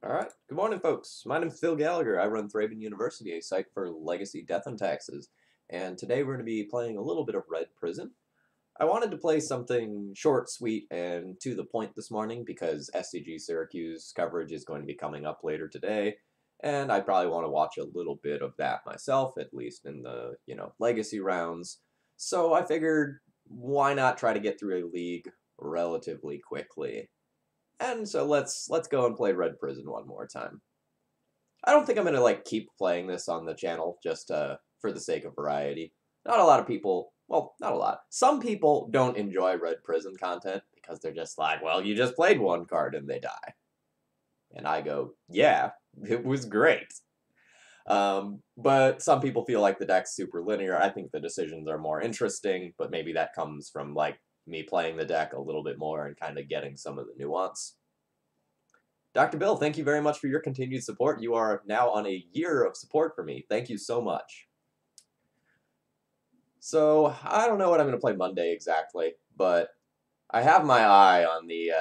Alright, good morning folks. My name is Phil Gallagher. I run Thraben University, a site for legacy death and taxes. And today we're going to be playing a little bit of Red Prison. I wanted to play something short, sweet, and to the point this morning because SCG Syracuse coverage is going to be coming up later today. And I probably want to watch a little bit of that myself, at least in the, legacy rounds. So I figured, why not try to get through a league relatively quickly? And so let's go and play Red Prison one more time. I don't think I'm gonna keep playing this on the channel just for the sake of variety. Not a lot of people, well, not a lot. Some people don't enjoy Red Prison content because they're just like, well, you just played one card and they die. And I go, yeah, it was great. But some people feel like the deck's super linear. I think the decisions are more interesting, but maybe that comes from me playing the deck a little bit more and kind of getting some of the nuance. Dr. Bill, thank you very much for your continued support. You are now on a year of support for me. Thank you so much. So, I don't know what I'm going to play Monday exactly, but I have my eye on the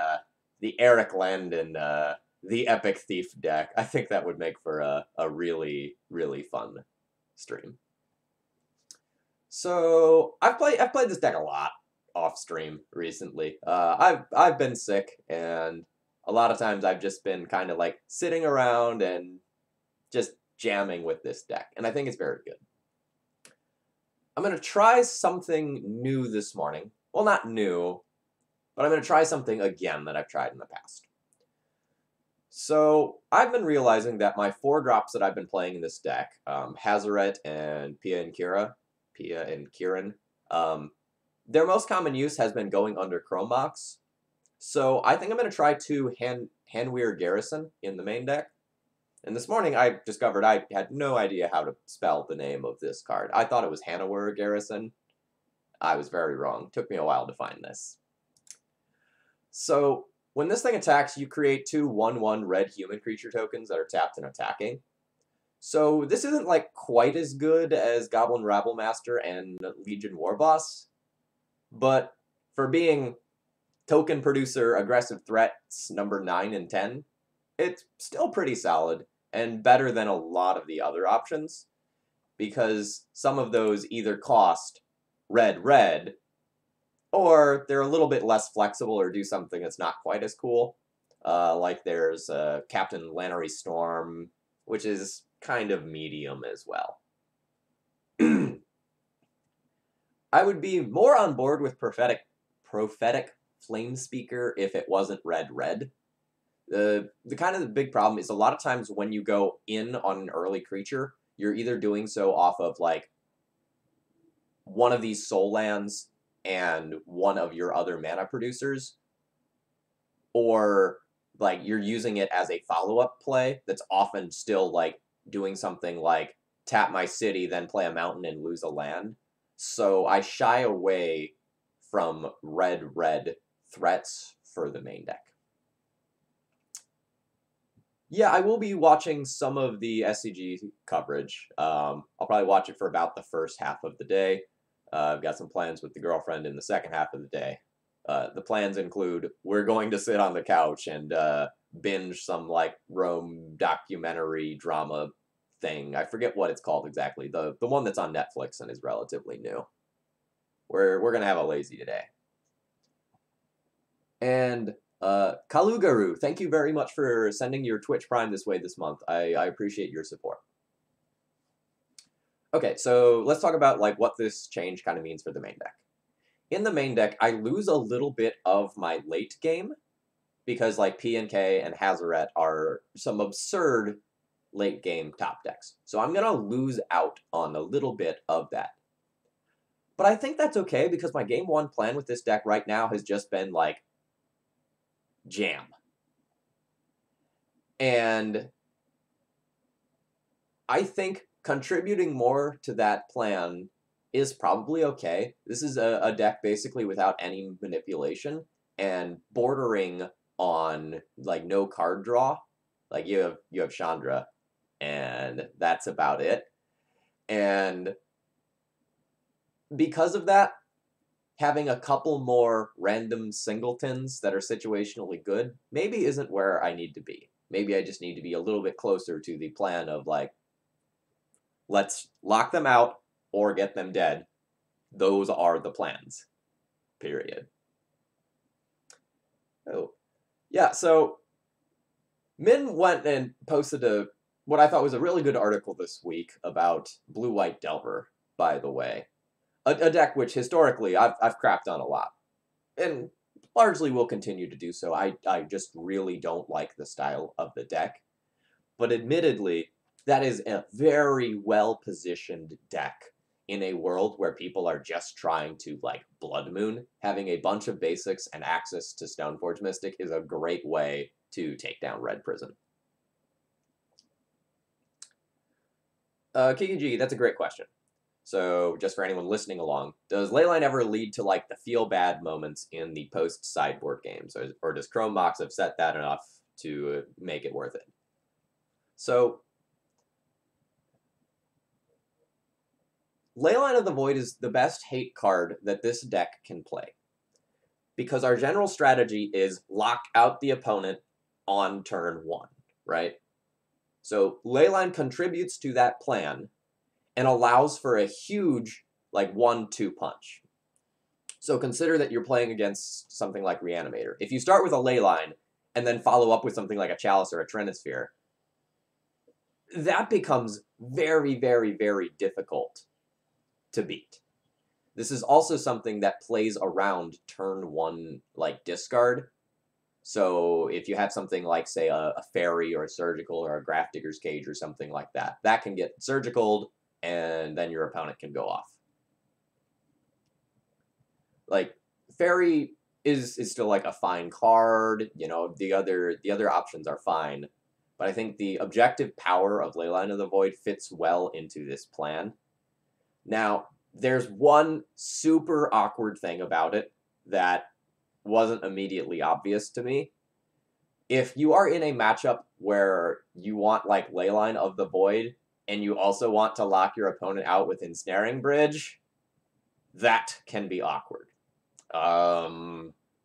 Eric Landon, the Epic Thief deck. I think that would make for a really, really fun stream. So, I've played this deck a lot off stream recently. I've been sick, and a lot of times I've just been kind of sitting around and just jamming with this deck, and I think it's very good. I'm going to try something new this morning. Well, not new, but I'm going to try something again that I've tried in the past. So I've been realizing that my 4-drops that I've been playing in this deck, Hazaret and Pia and Kieran, their most common use has been going under Chrome Mox. So I think I'm going to try 2 Hanweir Garrison in the main deck. And this morning I discovered I had no idea how to spell the name of this card. I thought it was Hanweir Garrison. I was very wrong. Took me a while to find this. So when this thing attacks, you create 2 1/1 red human creature tokens that are tapped and attacking. So this isn't quite as good as Goblin Rabblemaster and Legion Warboss, but for being token producer aggressive threats number 9 and 10, it's still pretty solid and better than a lot of the other options, because some of those either cost red, or they're a little bit less flexible or do something that's not quite as cool. Like there's Captain Lannery Storm, which is kind of medium as well. I would be more on board with Prophetic Flamespeaker if it wasn't red. The kind of the big problem is a lot of times when you go in on an early creature, you're either doing so off of one of these soul lands and one of your other mana producers, or you're using it as a follow-up play that's often still doing something like tap my city, then play a mountain and lose a land. So I shy away from red threats for the main deck. Yeah, I will be watching some of the SCG coverage. I'll probably watch it for about the first half of the day. I've got some plans with the girlfriend in the second half of the day. The plans include we're going to sit on the couch and binge some Rome documentary drama thing. I forget what it's called exactly. The one that's on Netflix and is relatively new. We're gonna have a lazy today. And Kalugaru, thank you very much for sending your Twitch Prime this way this month. I appreciate your support. Okay, so let's talk about what this change kind of means for the main deck. In the main deck, I lose a little bit of my late game because P&K and Hazaret are some absurd late game top decks. So I'm going to lose out on a little bit of that. But I think that's okay because my game 1 plan with this deck right now has just been jam. And I think contributing more to that plan is probably okay. This is a deck basically without any manipulation and bordering on no card draw. You have Chandra, and that's about it. And because of that, having a couple more random singletons that are situationally good maybe isn't where I need to be. Maybe I just need to be a little bit closer to the plan of, like, let's lock them out or get them dead. Those are the plans. Period. Oh. Yeah, so Min went and posted what I thought was a really good article this week about Blue-White Delver, by the way. A deck which, historically, I've crapped on a lot. And largely will continue to do so. I just really don't like the style of the deck. But admittedly, that is a very well-positioned deck in a world where people are just trying to, like, Blood Moon. Having a bunch of basics and access to Stoneforge Mystic is a great way to take down Red Prison. Kiki G, that's a great question. So, just for anyone listening along, does Leyline ever lead to, like, the feel-bad moments in the post-sideboard games? Or does Chrome Box have set that enough to make it worth it? So, Leyline of the Void is the best hate card that this deck can play. Because our general strategy is lock out the opponent on turn 1, right? So, Leyline contributes to that plan and allows for a huge, like, 1-2 punch. So consider that you're playing against something like Reanimator. If you start with a Leyline and then follow up with something like a Chalice or a Trinisphere, that becomes very, very, very difficult to beat. This is also something that plays around turn 1, like, discard. So if you have something like, say, a Fairy or a Surgical or a Grafdigger's Cage or something like that, that can get Surgicaled, and then your opponent can go off. Like, Fairy is still, like, a fine card, you know, the other options are fine, but I think the objective power of Leyline of the Void fits well into this plan. Now, there's one super awkward thing about it that wasn't immediately obvious to me. If you are in a matchup where you want, like, Leyline of the Void, and you also want to lock your opponent out with Ensnaring Bridge, that can be awkward.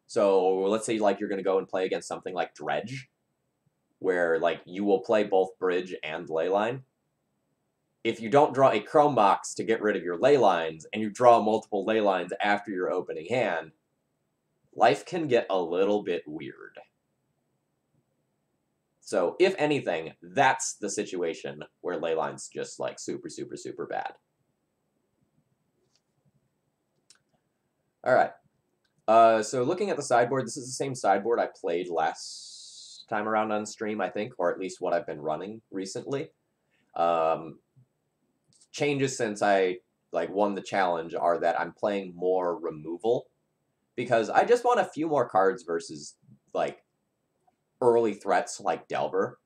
So let's say, like, you're going to go and play against something like Dredge, where, like, you will play both Bridge and Leyline. If you don't draw a Chrome Box to get rid of your Leylines, and you draw multiple Leylines after your opening hand, life can get a little bit weird. So, if anything, that's the situation where Leyline's just, like, super, super, super bad. Alright. So looking at the sideboard, this is the same sideboard I played last time around on stream, I think, or at least what I've been running recently. Changes since I, like, won the challenge are that I'm playing more removal, because I just want a few more cards versus, like, early threats like Delver,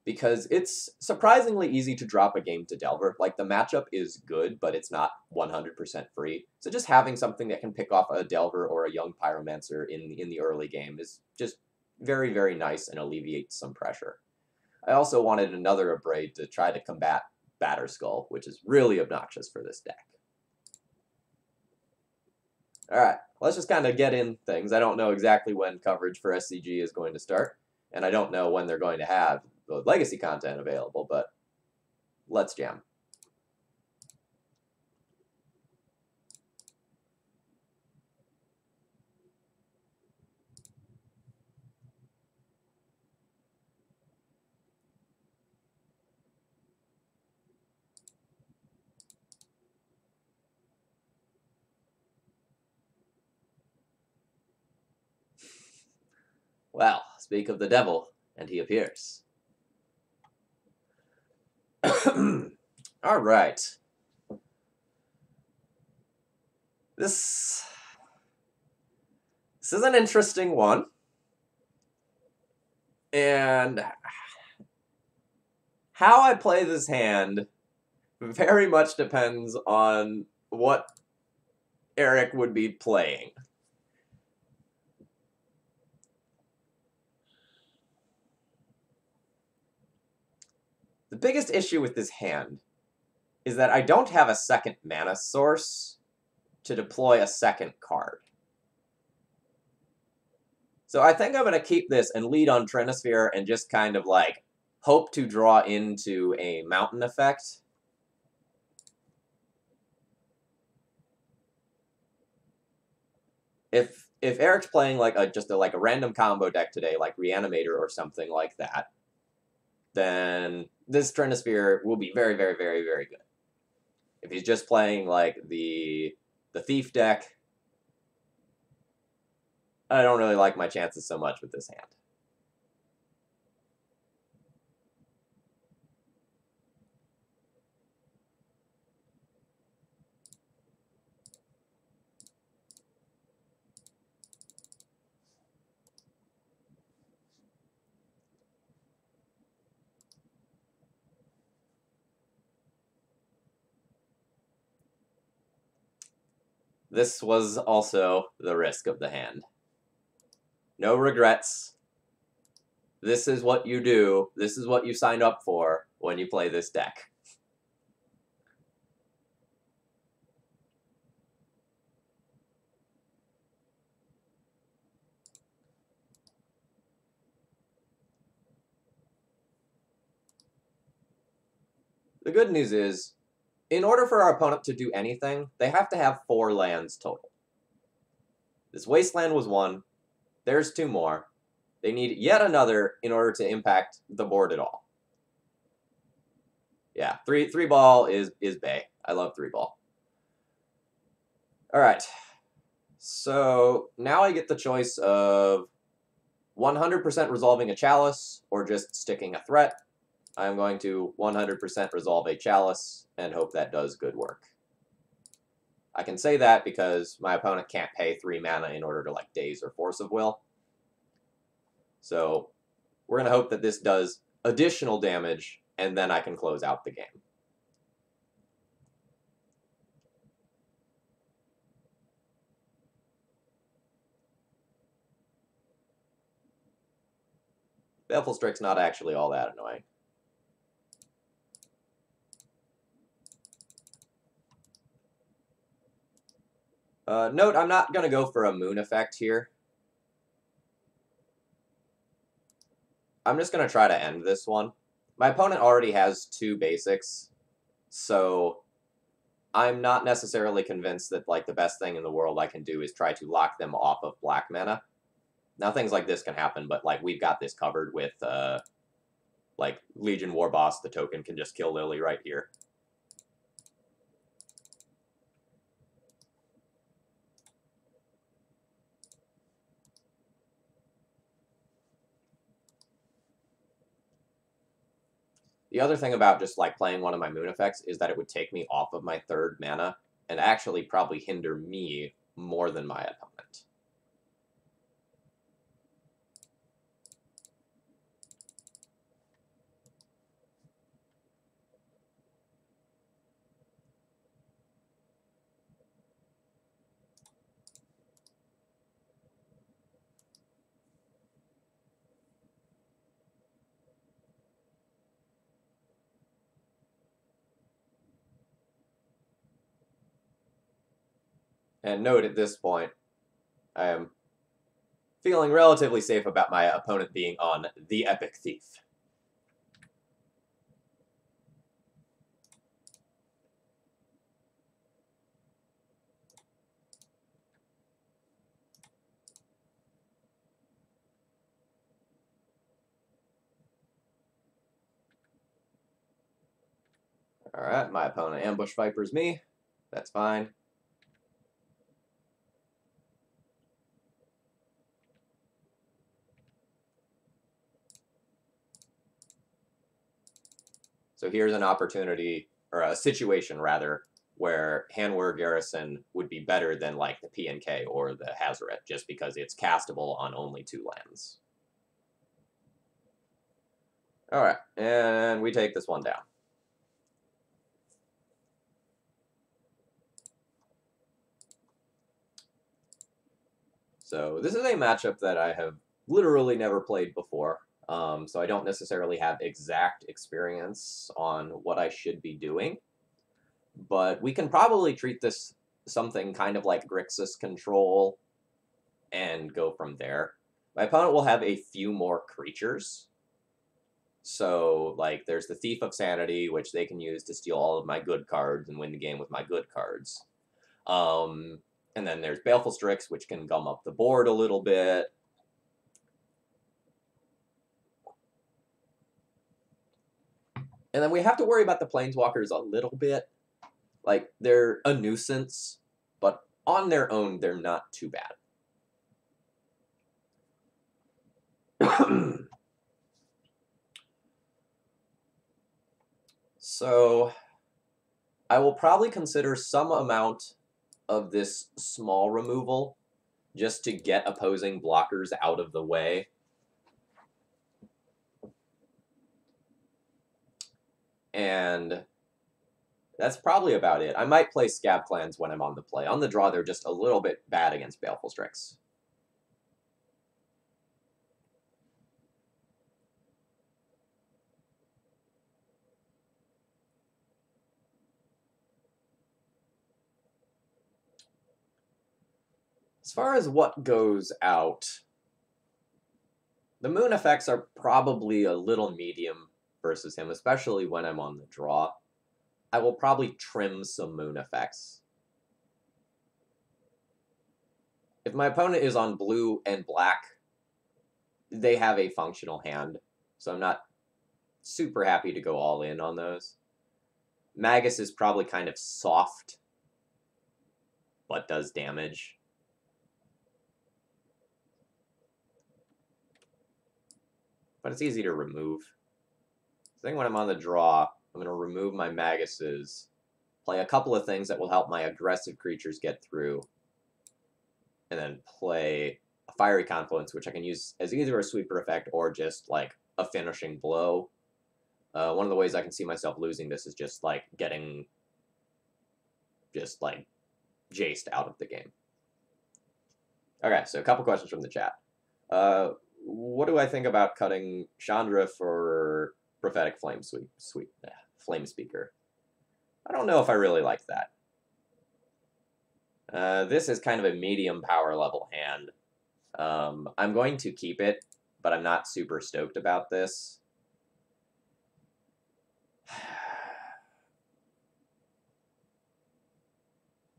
because it's surprisingly easy to drop a game to Delver. Like, the matchup is good, but it's not 100% free. So just having something that can pick off a Delver or a Young Pyromancer in the early game is just very, very nice and alleviates some pressure. I also wanted another Abrade to try to combat Batterskull, which is really obnoxious for this deck. Alright, let's just kind of get in things. I don't know exactly when coverage for SCG is going to start, and I don't know when they're going to have the Legacy content available, but let's jam. Well, speak of the devil, and he appears. All right. This is an interesting one. And how I play this hand very much depends on what Eric would be playing. The biggest issue with this hand is that I don't have a second mana source to deploy a second card. So I think I'm going to keep this and lead on Trinisphere and just kind of like hope to draw into a mountain effect. If Eric's playing like a random combo deck today, like Reanimator or something like that, then this Trinisphere will be very, very, very, very good. If he's just playing like the Thief deck, I don't really like my chances so much with this hand. This was also the risk of the hand. No regrets. This is what you do. This is what you signed up for when you play this deck. The good news is, in order for our opponent to do anything, they have to have 4 lands total. This Wasteland was 1. There's 2 more. They need yet another in order to impact the board at all. Yeah, 3-ball is bae. I love 3-ball. Alright. So now I get the choice of 100% resolving a Chalice or just sticking a threat. I'm going to 100% resolve a Chalice and hope that does good work. I can say that because my opponent can't pay 3 mana in order to like Daze or Force of Will. So we're going to hope that this does additional damage, and then I can close out the game. Baleful Strike's not actually all that annoying. Note, I'm not going to go for a Moon effect here. I'm just going to try to end this one. My opponent already has 2 basics, so I'm not necessarily convinced that like the best thing in the world I can do is try to lock them off of black mana. Now things like this can happen, but like we've got this covered with like Legion Warboss. The token can just kill Lily right here. The other thing about just like playing one of my Moon effects is that it would take me off of my 3rd mana and actually probably hinder me more than my opponent. And note at this point, I am feeling relatively safe about my opponent being on the Epic Thief. Alright, my opponent Ambush Vipers me. That's fine. So here's an opportunity, or a situation rather, where Hanweir Garrison would be better than like the PNK or the Hazoret, just because it's castable on only 2 lands. Alright, and we take this one down. So this is a matchup that I have literally never played before, so I don't necessarily have exact experience on what I should be doing, but we can probably treat this something kind of like Grixis Control and go from there. My opponent will have a few more creatures. So, like, there's the Thief of Sanity, which they can use to steal all of my good cards and win the game with my good cards. And then there's Baleful Strix, which can gum up the board a little bit. And then we have to worry about the Planeswalkers a little bit. Like, they're a nuisance, but on their own, they're not too bad. So, I will probably consider some amount of this small removal just to get opposing blockers out of the way. And that's probably about it. I might play Scab Clans when I'm on the play. On the draw, they're just a little bit bad against Baleful Strix. As far as what goes out, the moon effects are probably a little medium versus him, especially when I'm on the draw. I will probably trim some moon effects. If my opponent is on blue and black, they have a functional hand, so I'm not super happy to go all in on those. Magus is probably kind of soft, but does damage. But it's easy to remove. I think when I'm on the draw, I'm going to remove my Maguses, play a couple of things that will help my aggressive creatures get through, and then play a Fiery Confluence, which I can use as either a sweeper effect or just, like, a finishing blow. One of the ways I can see myself losing this is just, like, getting just, like, jaced out of the game. Okay, so a couple questions from the chat. What do I think about cutting Chandra for Prophetic Flame Flame Speaker? I don't know if I really like that. This is kind of a medium power level hand. I'm going to keep it, but I'm not super stoked about this.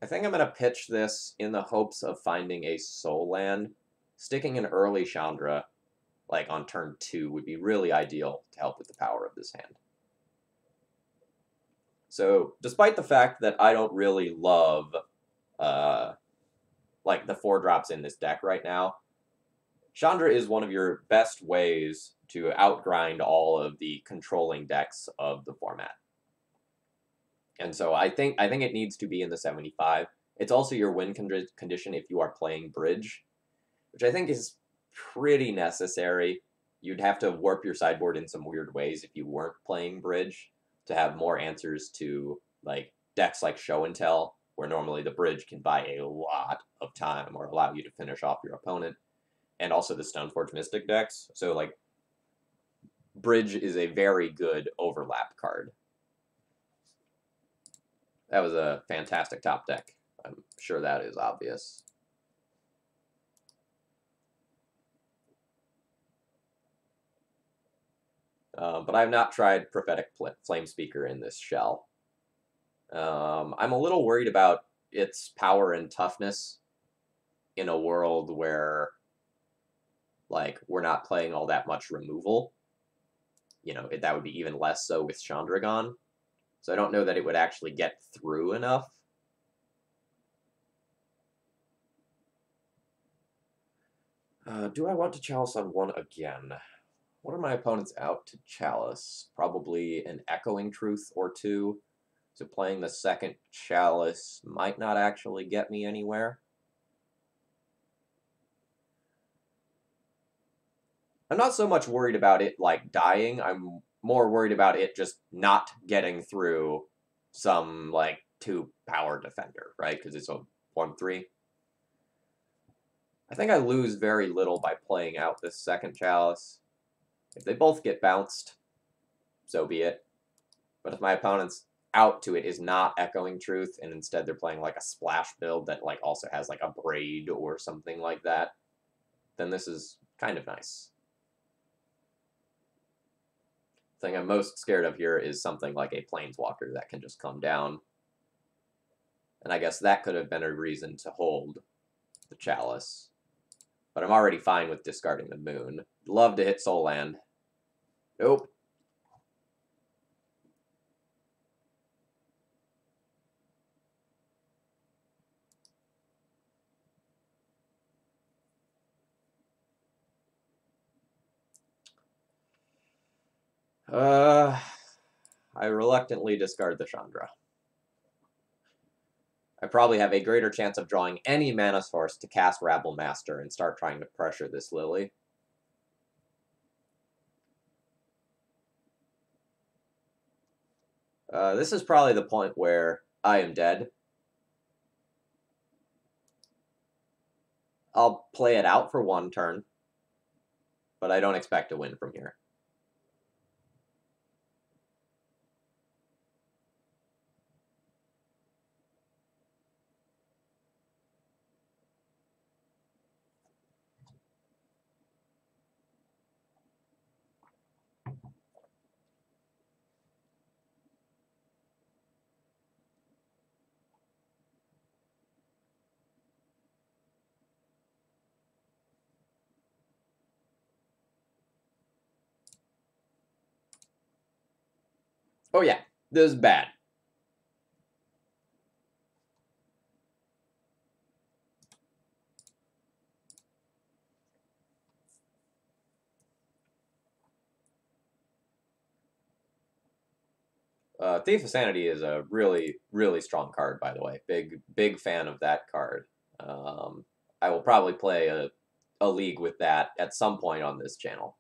I think I'm going to pitch this in the hopes of finding a soul land. Sticking an early Chandra, like on turn 2, would be really ideal to help with the power of this hand. So, despite the fact that I don't really love, like, the 4-drops in this deck right now, Chandra is one of your best ways to outgrind all of the controlling decks of the format. And so I think it needs to be in the 75. It's also your win condition if you are playing Bridge, which I think is pretty necessary. You'd have to warp your sideboard in some weird ways if you weren't playing Bridge to have more answers to, like, decks like Show and Tell, where normally the Bridge can buy a lot of time or allow you to finish off your opponent, and also the Stoneforge Mystic decks. So, like, Bridge is a very good overlap card. That was a fantastic top deck. I'm sure that is obvious. But I have not tried Prophetic Flame Speaker in this shell. I'm a little worried about its power and toughness in a world where, like, we're not playing all that much removal. You know, that would be even less so with Chandragon. So I don't know that it would actually get through enough. Do I want to Chalice on 1 again? What are my opponents out to Chalice? Probably an Echoing Truth or 2. So playing the second Chalice might not actually get me anywhere. I'm not so much worried about it, like, dying. I'm more worried about it just not getting through some, like, 2-power defender, right? Because it's a 1/3. I think I lose very little by playing out this second Chalice. If they both get bounced, so be it. But if my opponent's out to it is not Echoing Truth, and instead they're playing, like, a splash build that, like, also has, like, a Braid or something like that, then this is Kind of nice. The thing I'm most scared of here is something like a Planeswalker that can just come down. And I guess that could have been a reason to hold the Chalice. But I'm already fine with discarding the Moon. Love to hit Soul Land. Nope. I reluctantly discard the Chandra. I probably have a greater chance of drawing any mana source to cast Rabble Master and start trying to pressure this Lily. This is probably the point where I am dead. I'll play it out for one turn, but I don't expect to win from here. Oh yeah, this is bad. Thief of Sanity is a really, really strong card, by the way. Big fan of that card. I will probably play a league with that at some point on this channel.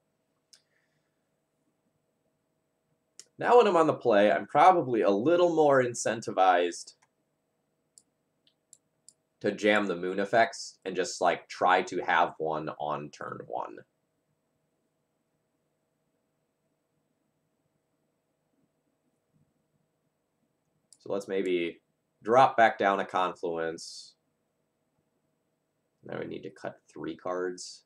Now when I'm on the play, I'm probably a little more incentivized to jam the Moon effects and just, like, try to have one on turn 1. So let's maybe drop back down a Confluence. Now we need to cut 3 cards.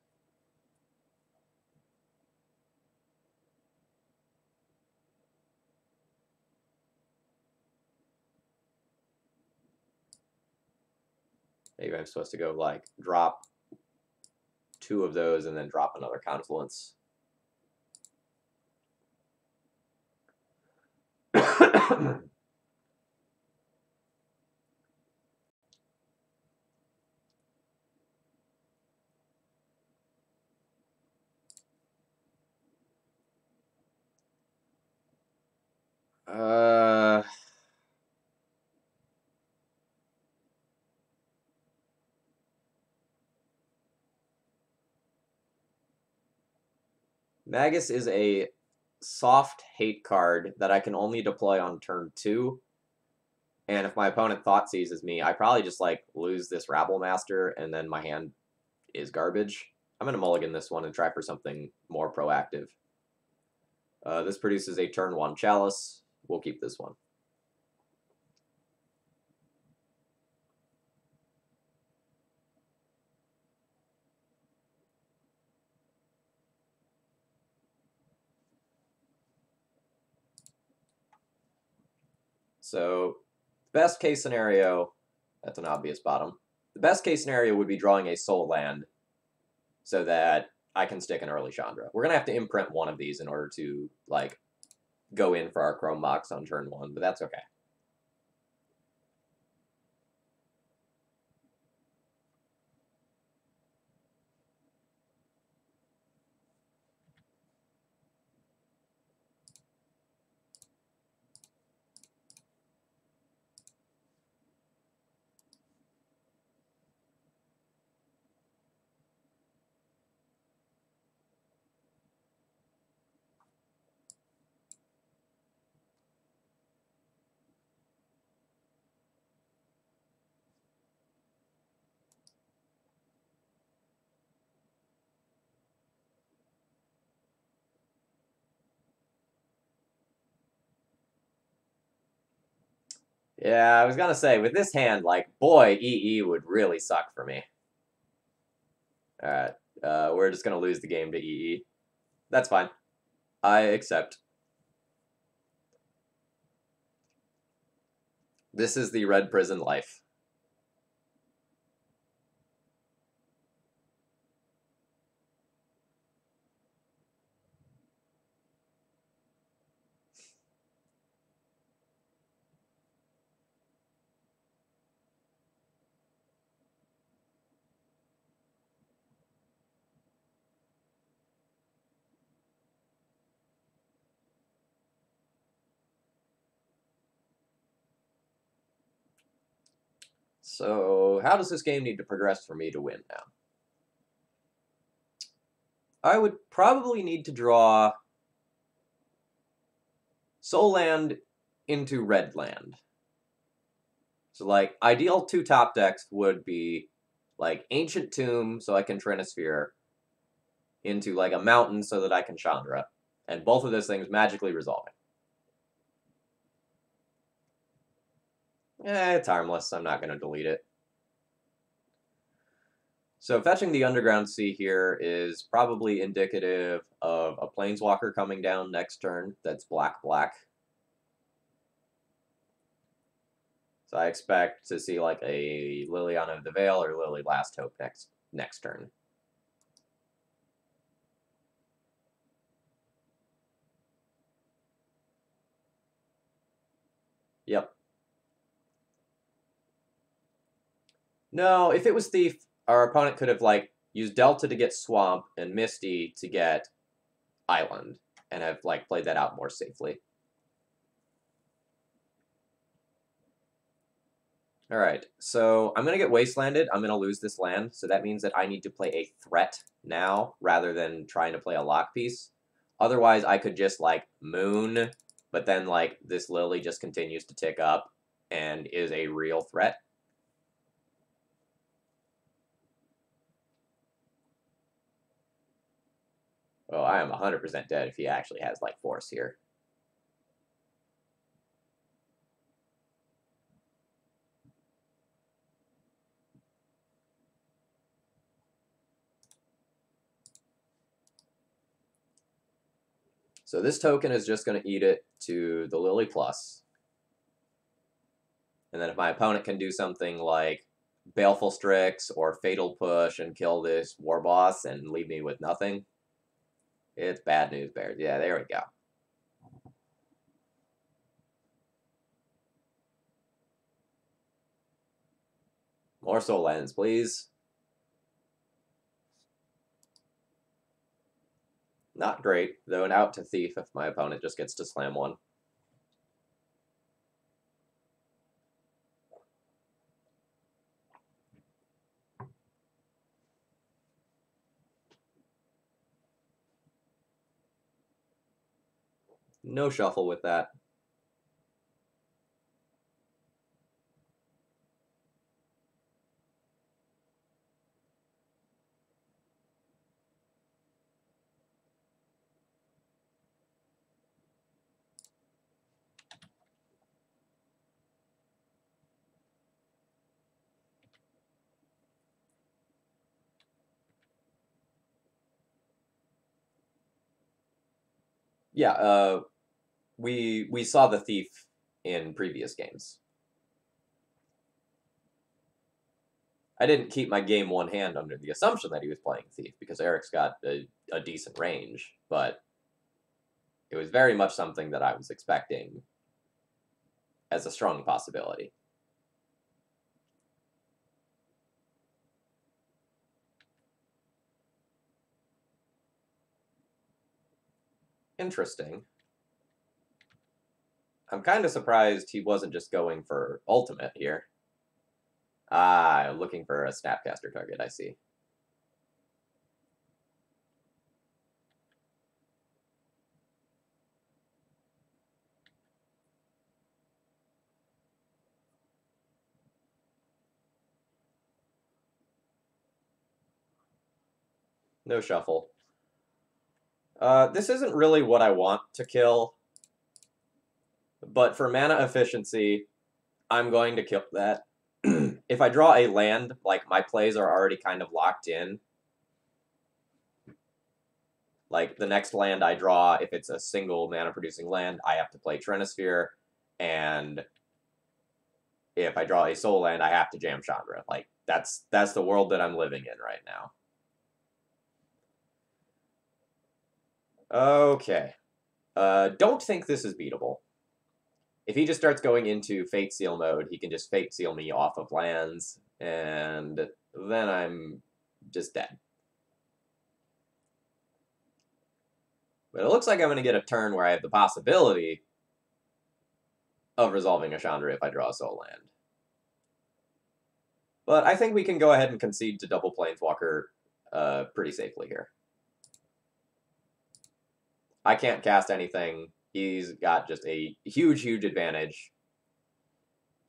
Maybe I'm supposed to go, like, drop 2 of those and then drop another Confluence. Magus is a soft hate card that I can only deploy on turn 2. And if my opponent thought seizes me, I probably just, like, lose this Rabble Master, and then my hand is garbage. I'm going to mulligan this one and try for something more proactive. This produces a turn 1 Chalice. We'll keep this one. So, best case scenario, that's an obvious bottom. The best case scenario would be drawing a Soul Land so that I can stick an early Chandra. We're going to have to imprint one of these in order to, like, go in for our Chrome Mox on turn 1, but that's okay. Yeah, I was gonna say, with this hand, like, boy, EE would really suck for me. Alright, We're just going to lose the game to EE. That's fine. I accept. This is the red prison life. So, how does this game need to progress for me to win now? I would probably need to draw Soul Land into Red Land. So, like, ideal 2 top decks would be, like, Ancient Tomb, so I can Trinisphere, into, like, a Mountain so that I can Chandra. And both of those things magically resolving. It's harmless. I'm not going to delete it. So fetching the Underground Sea here is probably indicative of a Planeswalker coming down next turn that's black-black. So I expect to see like a Liliana of the Veil or Lily Last Hope next turn. Yep. No, if it was Thief, our opponent could have like used Delta to get Swamp and Misty to get Island and have like played that out more safely. Alright, so I'm going to get Wastelanded. I'm going to lose this land, so that means that I need to play a threat now rather than trying to play a lock piece. Otherwise, I could just, like, Moon, but then, like, this Lily just continues to tick up and is a real threat. Well, I am 100% dead if he actually has, like, Force here. So this token is just going to eat it to the Lily Plus. And then if my opponent can do something like Baleful Strix or Fatal Push and kill this War Boss and leave me with nothing, it's bad news bears. Yeah, there we go. More Soul Lands, please. Not great, though an out to Thief if my opponent just gets to slam one. No shuffle with that. Yeah, we saw the Thief in previous games. I didn't keep my game one hand under the assumption that he was playing Thief, because Eric's got a decent range, but it was very much something that I was expecting as a strong possibility. Interesting. I'm kind of surprised he wasn't just going for Ultimate here. Ah, looking for a Snapcaster target, I see. No shuffle. This isn't really what I want to kill, but for mana efficiency, I'm going to kill that. If I draw a land, like, my plays are already kind of locked in. Like, the next land I draw, if it's a single mana-producing land, I have to play Trinisphere, and if I draw a soul land, I have to jam Chandra. Like, that's the world that I'm living in right now. Okay. Don't think this is beatable. If he just starts going into Fate Seal mode, he can just Fate Seal me off of lands, and then I'm just dead. But it looks like I'm going to get a turn where I have the possibility of resolving a Chandra if I draw a soul land. But I think we can go ahead and concede to double Planeswalker pretty safely here. I can't cast anything. He's got just a huge, huge advantage.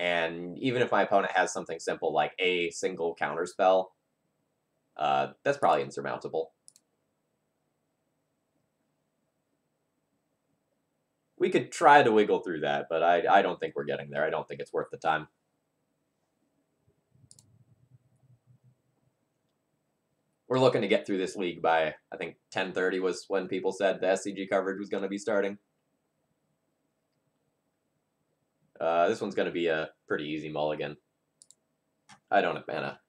And even if my opponent has something simple like a single counterspell, that's probably insurmountable. We could try to wiggle through that, but I don't think we're getting there. I don't think it's worth the time. We're looking to get through this league by, I think, 10:30 was when people said the SCG coverage was going to be starting. This one's going to be a pretty easy mulligan. I don't have mana.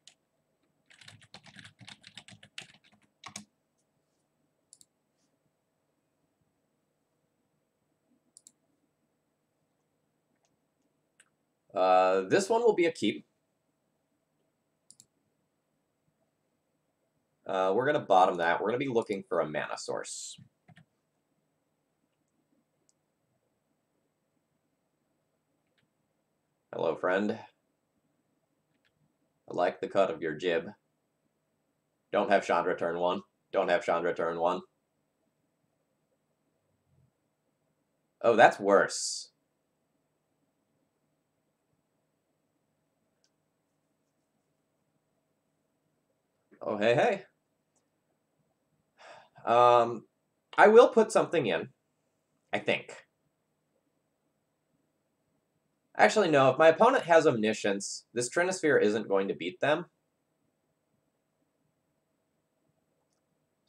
This one will be a keep. We're going to bottom that. We're going to be looking for a mana source. Hello, friend. I like the cut of your jib. Don't have Chandra turn 1. Don't have Chandra turn 1. Oh, that's worse. Oh, hey, hey. I will put something in, I think. Actually, no, if my opponent has Omniscience, this Trinisphere isn't going to beat them.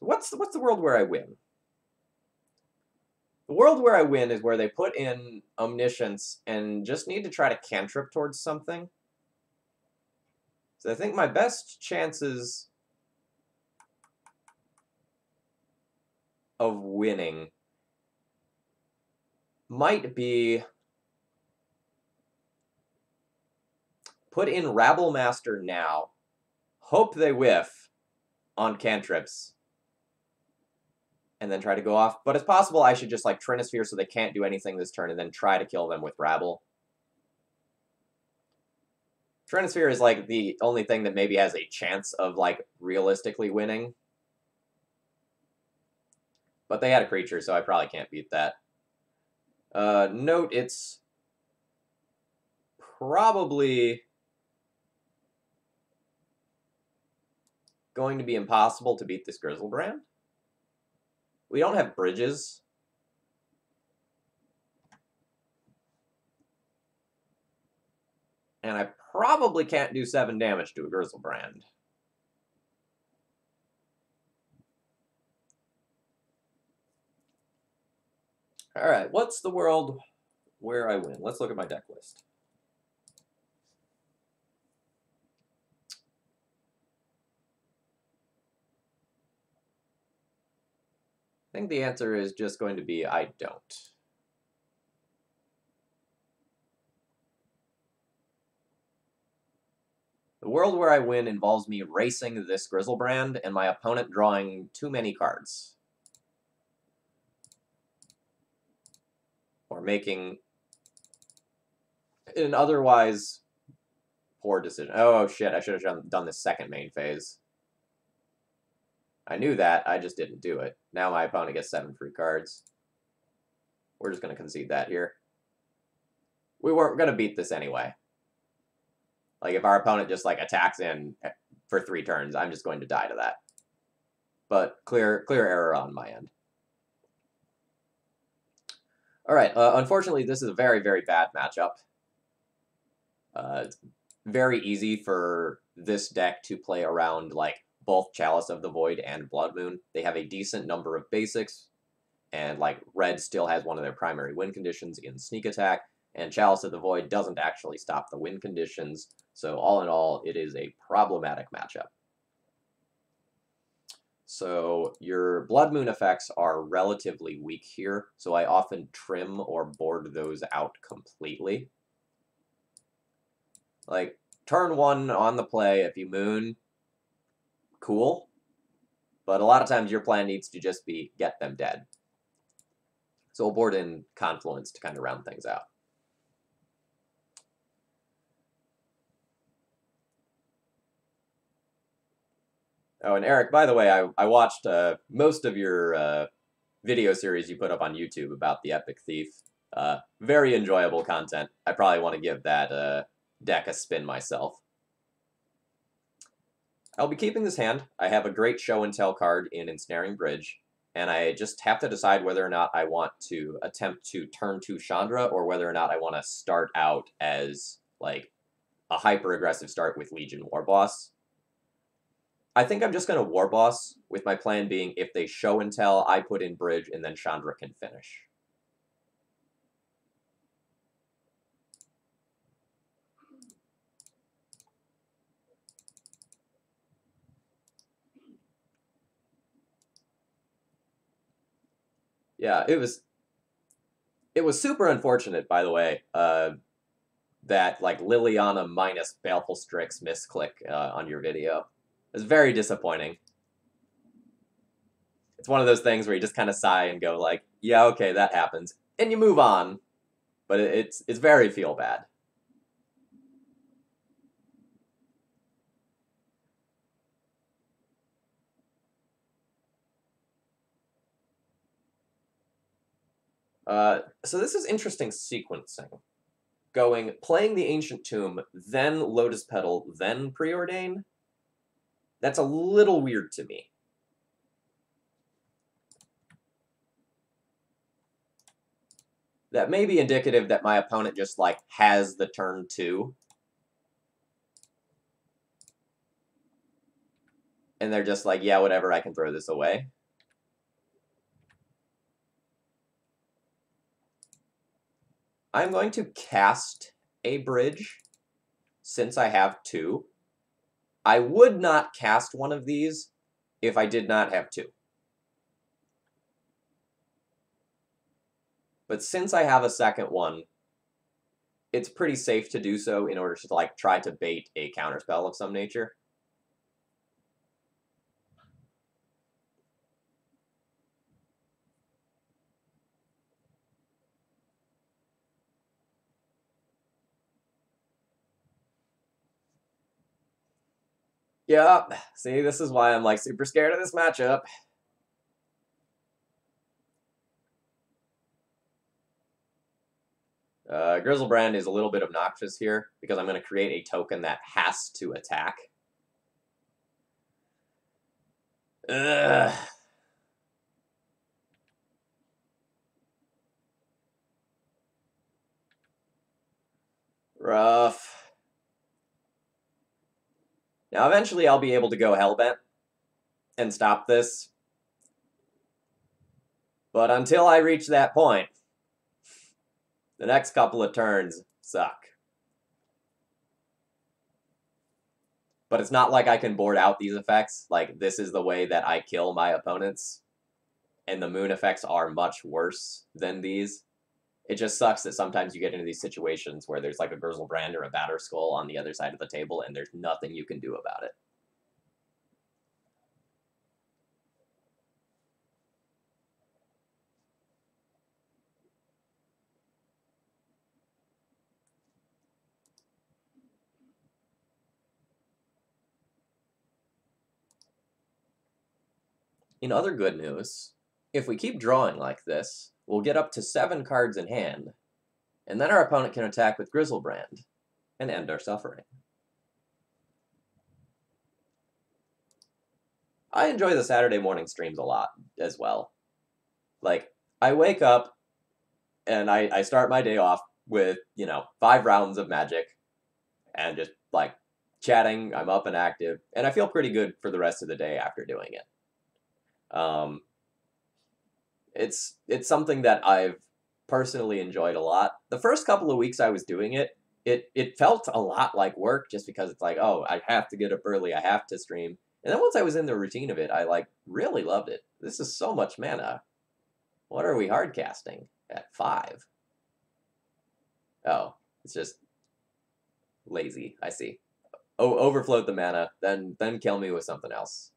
So what's the world where I win? The world where I win is where they put in Omniscience and just need to try to cantrip towards something. So I think my best chances of winning might be put in Rabble Master now, hope they whiff on cantrips, and then try to go off. But it's possible I should just like Trinisphere so they can't do anything this turn and then try to kill them with Rabble. Trinisphere is like the only thing that maybe has a chance of like realistically winning. But they had a creature, so I probably can't beat that. Note it's probably going to be impossible to beat this Grizzlebrand. We don't have bridges. And I probably can't do 7 damage to a Grizzlebrand. Alright, what's the world where I win? Let's look at my deck list. I think the answer is just going to be I don't. The world where I win involves me racing this Grizzlebrand and my opponent drawing too many cards. Or making an otherwise poor decision. Oh shit, I should have done this second main phase. I knew that, I just didn't do it. Now my opponent gets 7 free cards. We're just going to concede that here. We weren't going to beat this anyway. Like, if our opponent just, like, attacks in for 3 turns, I'm just going to die to that. But clear error on my end. Alright, unfortunately, this is a very, very bad matchup. It's very easy for this deck to play around, like, both Chalice of the Void and Blood Moon. They have a decent number of basics, and like red still has one of their primary win conditions in sneak attack, and Chalice of the Void doesn't actually stop the win conditions, so all in all, it is a problematic matchup. So your Blood Moon effects are relatively weak here, so I often trim or board those out completely. Like, turn 1 on the play, if you moon, cool, but a lot of times your plan needs to just be get them dead. So we'll board in Confluence to kind of round things out. Oh, and Eric, by the way, I watched most of your video series you put up on YouTube about the Epic Thief. Very enjoyable content. I probably want to give that deck a spin myself. I'll be keeping this hand. I have a great show and tell card in Ensnaring Bridge, and I just have to decide whether or not I want to attempt to turn 2 Chandra, or whether or not I want to start out as, like, a hyper-aggressive start with Legion Warboss. I think I'm just going to Warboss, with my plan being if they show and tell, I put in Bridge, and then Chandra can finish. Yeah, it was super unfortunate, by the way, that like Liliana minus Baleful Strix misclick on your video. It was very disappointing. It's one of those things where you just kind of sigh and go like, yeah, okay, that happens, and you move on. But it's very feel bad. So this is interesting sequencing. Playing the Ancient Tomb, then Lotus Petal, then Preordain? That's a little weird to me. That may be indicative that my opponent just, like, has the turn 2. And they're just like, yeah, whatever, I can throw this away. I'm going to cast a Bridge, since I have 2. I would not cast one of these if I did not have 2. But since I have a second one, it's pretty safe to do so in order to, like, try to bait a counterspell of some nature. Yeah, see, this is why I'm, like, super scared of this matchup. Grizzlebrand is a little bit obnoxious here, because I'm going to create a token that has to attack. Ugh. Rough. Now, eventually I'll be able to go Hellbent and stop this. But until I reach that point, the next couple of turns suck. But it's not like I can board out these effects. Like, this is the way that I kill my opponents. And the moon effects are much worse than these. It just sucks that sometimes you get into these situations where there's like a Grizzlebrand or a Batterskull on the other side of the table, and there's nothing you can do about it. In other good news, if we keep drawing like this, we'll get up to 7 cards in hand, and then our opponent can attack with Grizzlebrand and end our suffering. I enjoy the Saturday morning streams a lot as well. Like, I wake up and I start my day off with, 5 rounds of Magic and just, like, chatting, I'm up and active, and I feel pretty good for the rest of the day after doing it. It's something that I've personally enjoyed a lot. The first couple of weeks I was doing it, it felt a lot like work just because it's like, oh, I have to get up early, I have to stream. And then once I was in the routine of it, I like really loved it. This is so much mana. What are we hardcasting at 5? Oh, it's just lazy. I see. Oh, overfloat the mana, then kill me with something else.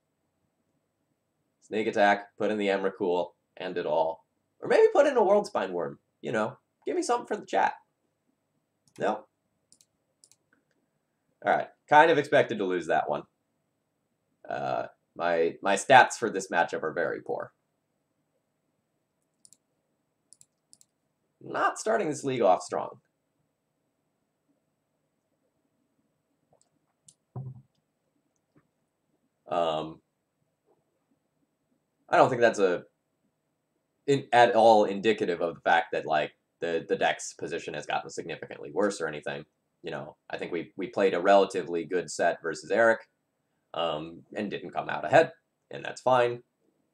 Sneak attack, put in the Emrakul, end it all. Or maybe put in a World Spine Worm. You know, give me something for the chat. No. Alright, kind of expected to lose that one. My stats for this matchup are very poor. Not starting this league off strong. I don't think that's at all indicative of the fact that like the deck's position has gotten significantly worse or anything. You know, I think we played a relatively good set versus Eric, and didn't come out ahead, and that's fine.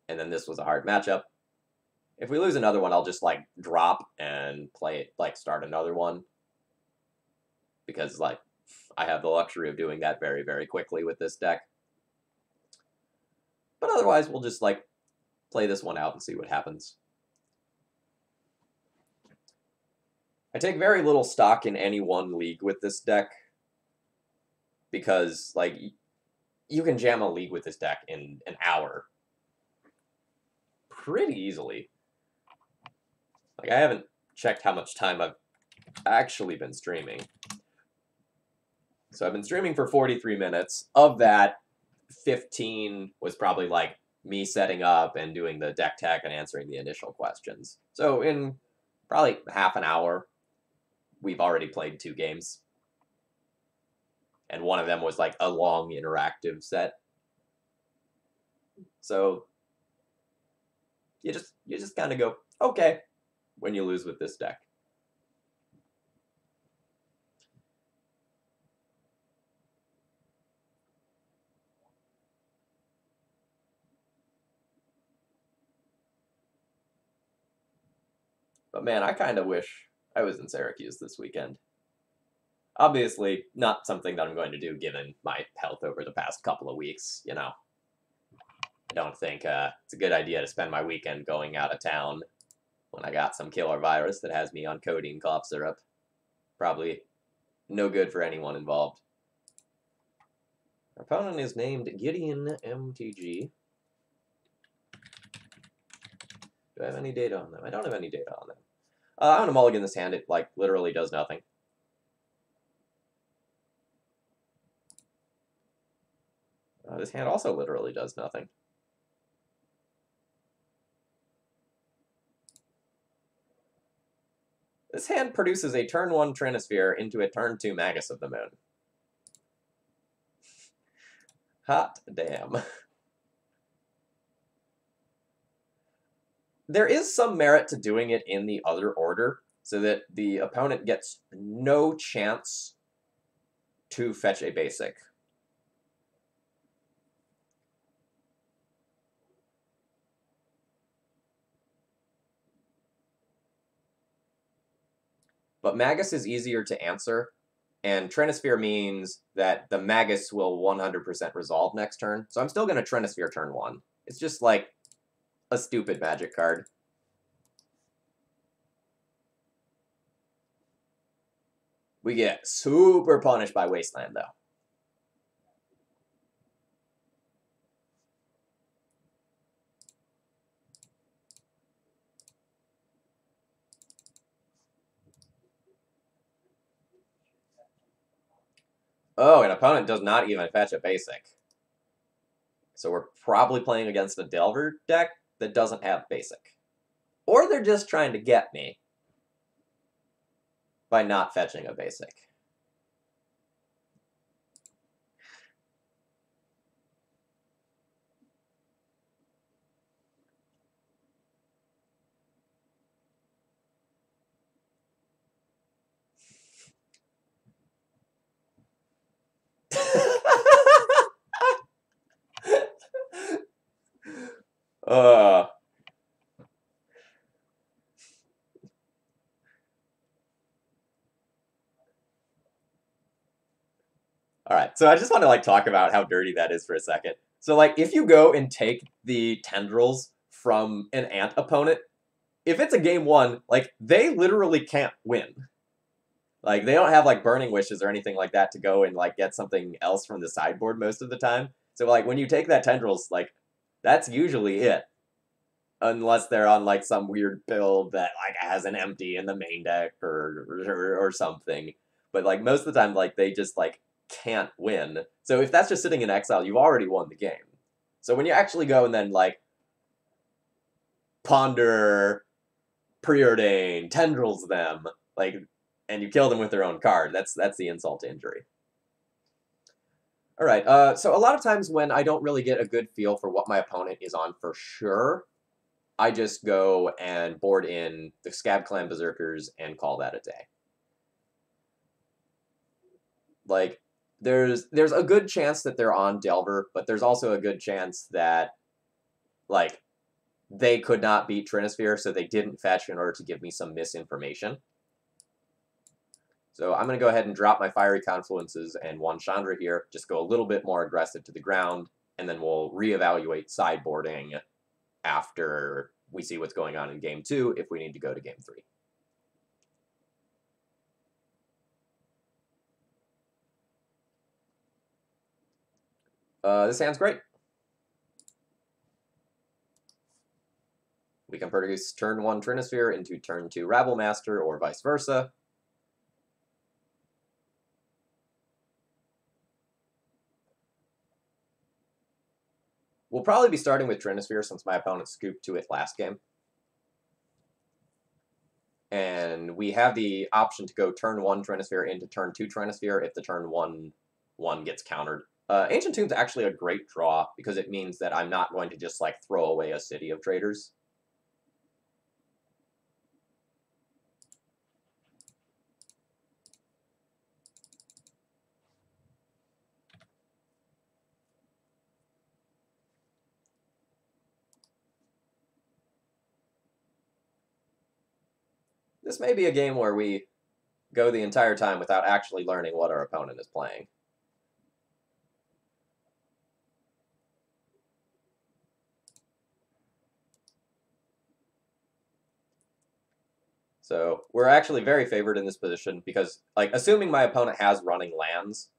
And then this was a hard matchup. If we lose another one, I'll just like drop and play it, like start another one, because like I have the luxury of doing that very, very quickly with this deck. But otherwise, we'll just like play this one out and see what happens. I take very little stock in any one league with this deck, because like you can jam a league with this deck in an hour pretty easily. Like, I haven't checked how much time I've actually been streaming. So I've been streaming for 43 minutes. Of that, 15 was probably like me setting up and doing the deck tech and answering the initial questions. So in probably half an hour, we've already played 2 games. And one of them was like a long interactive set. So you just kind of go, okay, when you lose with this deck. But man, I kind of wish I was in Syracuse this weekend. Obviously, not something that I'm going to do given my health over the past couple of weeks, you know. I don't think it's a good idea to spend my weekend going out of town when I got some killer virus that has me on codeine cough syrup. Probably no good for anyone involved. Our opponent is named Gideon MTG. Do I have any data on them? I don't have any data on them. I'm going to mulligan this hand. It, like, literally does nothing. This hand also literally does nothing. This hand produces a turn 1 Trinisphere into a turn 2 Magus of the Moon. Hot damn. There is some merit to doing it in the other order, so that the opponent gets no chance to fetch a basic. But Magus is easier to answer, and Trinisphere means that the Magus will 100% resolve next turn, so I'm still going to Trinisphere turn 1. It's just like a stupid magic card. We get super punished by Wasteland, though. Oh, an opponent does not even fetch a basic. So we're probably playing against a Delver deck that doesn't have basic. Or they're just trying to get me by not fetching a basic. Uh, all right, so I just want to like talk about how dirty that is for a second. So like if you go and take the tendrils from an ant opponent, if it's a game one, like they literally can't win. Like they don't have like burning wishes or anything like that to go and like get something else from the sideboard most of the time. So like when you take that tendrils, like that's usually it. Unless they're on like some weird build that like has an empty in the main deck or something. But like most of the time, like they just like can't win. So if that's just sitting in exile, you've already won the game. So when you actually go and then like ponder, preordain, tendrils them, like, and you kill them with their own card, that's the insult to injury. All right. So a lot of times when I don't really get a good feel for what my opponent is on for sure, I just go and board in the Scab Clan Berserkers and call that a day. Like, there's a good chance that they're on Delver, but there's also a good chance that, like, they could not beat Trinisphere, so they didn't fetch in order to give me some misinformation. So I'm going to go ahead and drop my Fiery Confluences and one Chandra here, just go a little bit more aggressive to the ground, and then we'll reevaluate sideboarding after we see what's going on in Game 2 if we need to go to Game 3. This hand's great. We can produce turn 1 Trinisphere into turn 2 Rabblemaster, or vice versa. We'll probably be starting with Trinisphere since my opponent scooped to it last game. And we have the option to go turn 1 Trinisphere into turn 2 Trinisphere if the turn 1 gets countered. Ancient Tomb's actually a great draw because it means that I'm not going to just like throw away a city of traders. This may be a game where we go the entire time without actually learning what our opponent is playing. So we're actually very favored in this position because, like, assuming my opponent has running lands,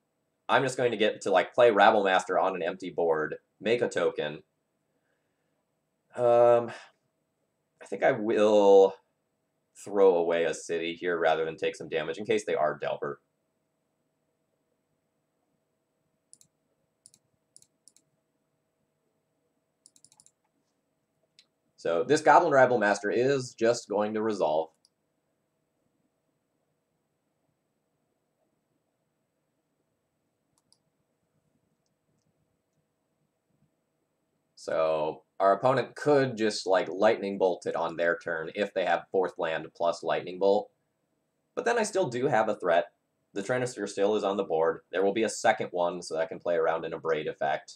I'm just going to get to, like, play Rabblemaster on an empty board, make a token. I think I will throw away a city here rather than take some damage in case they are Delver. So this Goblin Rabblemaster is just going to resolve. So our opponent could just like Lightning Bolt it on their turn if they have 4th land plus Lightning Bolt. But then I still do have a threat. The Trinisphere still is on the board. There will be a second one so that I can play around in a Braid effect.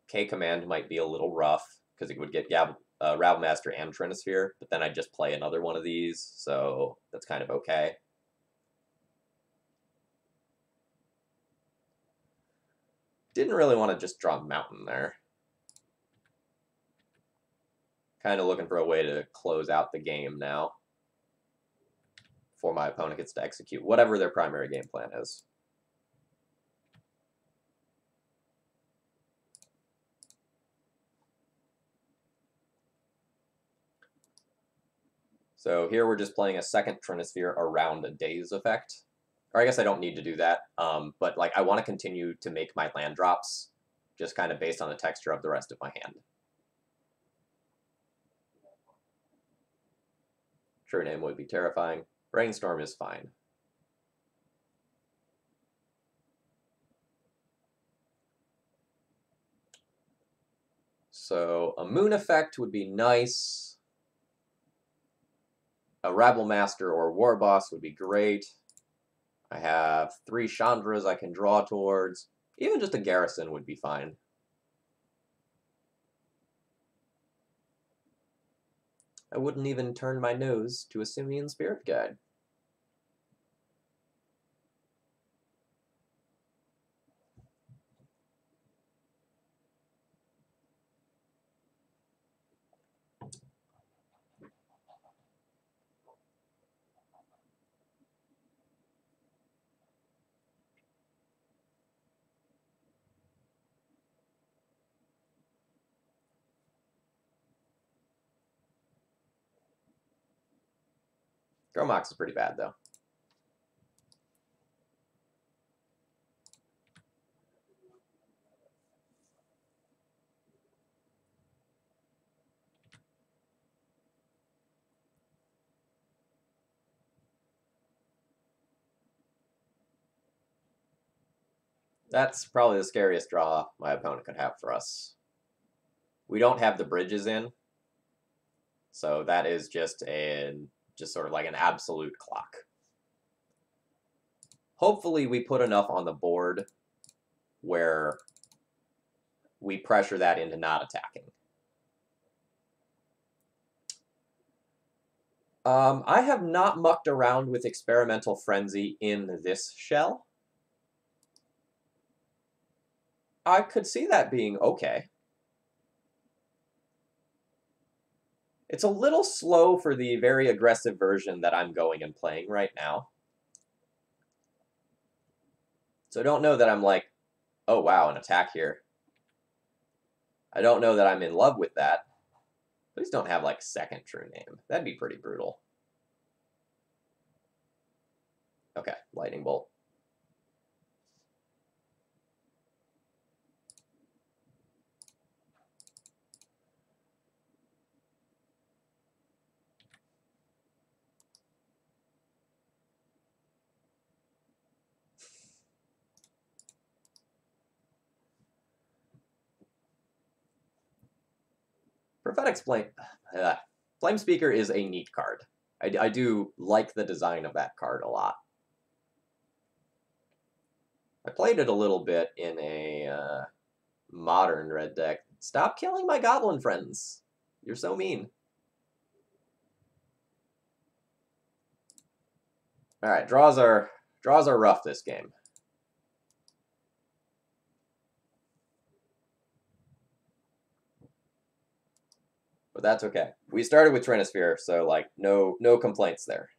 K-Command might be a little rough because it would get Rabblemaster and Trinisphere, but then I'd just play another one of these, so that's kind of okay. Didn't really want to just draw Mountain there. Kind of looking for a way to close out the game now before my opponent gets to execute whatever their primary game plan is. So here we're just playing a second Trinisphere around a Daze effect. Or I guess I don't need to do that, but like I want to continue to make my land drops just kind of based on the texture of the rest of my hand. True Name would be terrifying. Brainstorm is fine. So a Moon effect would be nice. A Rabblemaster or War Boss would be great. I have 3 Chandras I can draw towards. Even just a Garrison would be fine. I wouldn't even turn my nose to a simian spirit guide. Gromox is pretty bad, though. That's probably the scariest draw my opponent could have for us. We don't have the bridges in, so that is just sort of like an absolute clock. Hopefully we put enough on the board where we pressure that into not attacking. I have not mucked around with Experimental Frenzy in this shell. I could see that being okay. It's a little slow for the very aggressive version that I'm going and playing right now. So I don't know that I'm like, oh wow, an attack here. I don't know that I'm in love with that. Please don't have like second true name. That'd be pretty brutal. Okay, lightning bolt. Prophetic Flame Speaker is a neat card. I do like the design of that card a lot. I played it a little bit in a modern red deck. Stop killing my goblin friends. You're so mean. All right, draws are rough this game. But that's okay. We started with Trinisphere, so like no complaints there.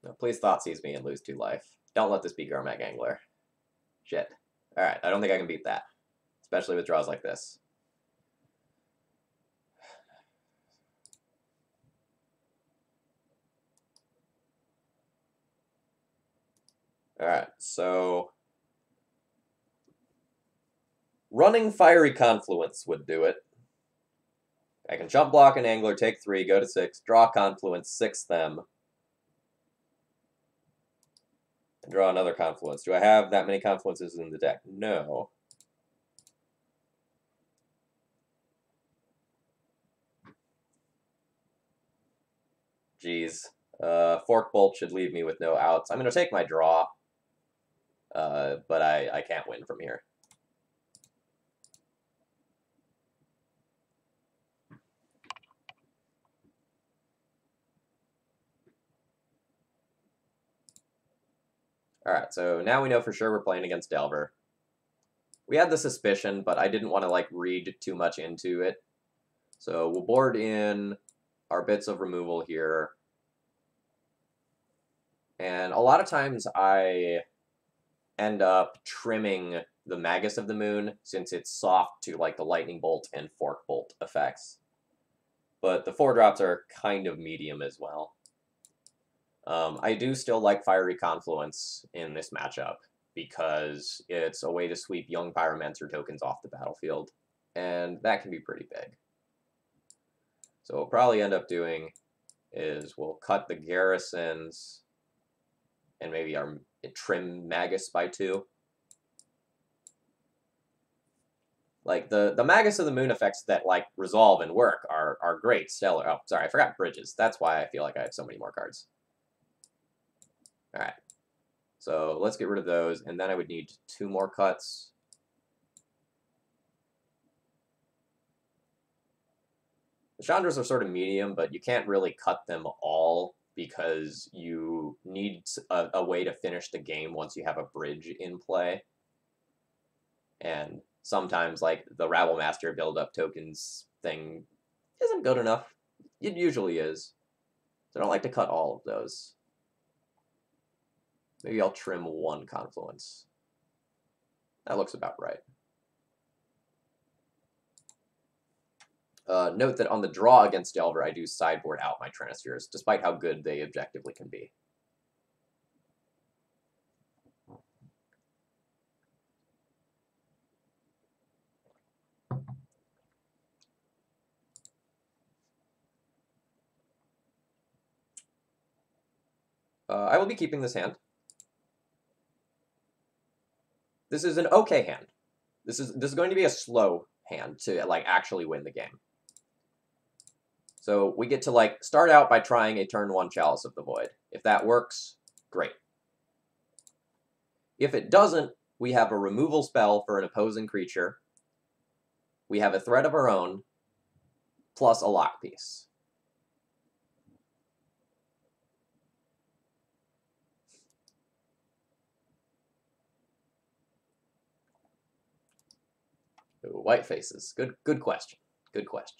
No, please Thoughtseize me and lose 2 life. Don't let this be Garmag Angler. Shit. Alright, I don't think I can beat that. Especially with draws like this. Alright, so running Fiery Confluence would do it. I can jump block an Angler, take 3, go to 6, draw Confluence, 6 them. And draw another Confluence. Do I have that many Confluences in the deck? No. Jeez. Fork Bolt should leave me with no outs. I'm going to take my draw. But I can't win from here. Alright, so now we know for sure we're playing against Delver. We had the suspicion, but I didn't want to like read too much into it. So we'll board in our bits of removal here. And a lot of times I end up trimming the Magus of the Moon since it's soft to like the Lightning Bolt and Fork Bolt effects. But the 4-drops are kind of medium as well. I do still like Fiery Confluence in this matchup because it's a way to sweep young Pyromancer tokens off the battlefield, and that can be pretty big. So what we'll probably end up doing is we'll cut the Garrisons and maybe trim Magus by 2. Like, the Magus of the Moon effects that, like, resolve and work are great, stellar. Oh, sorry, I forgot bridges. That's why I feel like I have so many more cards. Alright. So, let's get rid of those, and then I would need 2 more cuts. The Chandras are sort of medium, but you can't really cut them all because you need a way to finish the game once you have a bridge in play. And sometimes, like, the Rabble Master build-up tokens thing isn't good enough. It usually is. So I don't like to cut all of those. Maybe I'll trim 1 Confluence. That looks about right. Note that on the draw against Delver, I do sideboard out my transfers, despite how good they objectively can be. I will be keeping this hand. This is an okay hand. This is going to be a slow hand to, like, actually win the game. So we get to, like, start out by trying a turn 1 Chalice of the Void. If that works, great. If it doesn't, we have a removal spell for an opposing creature. We have a threat of our own, plus a lock piece. Ooh, white faces. Good question. Good question.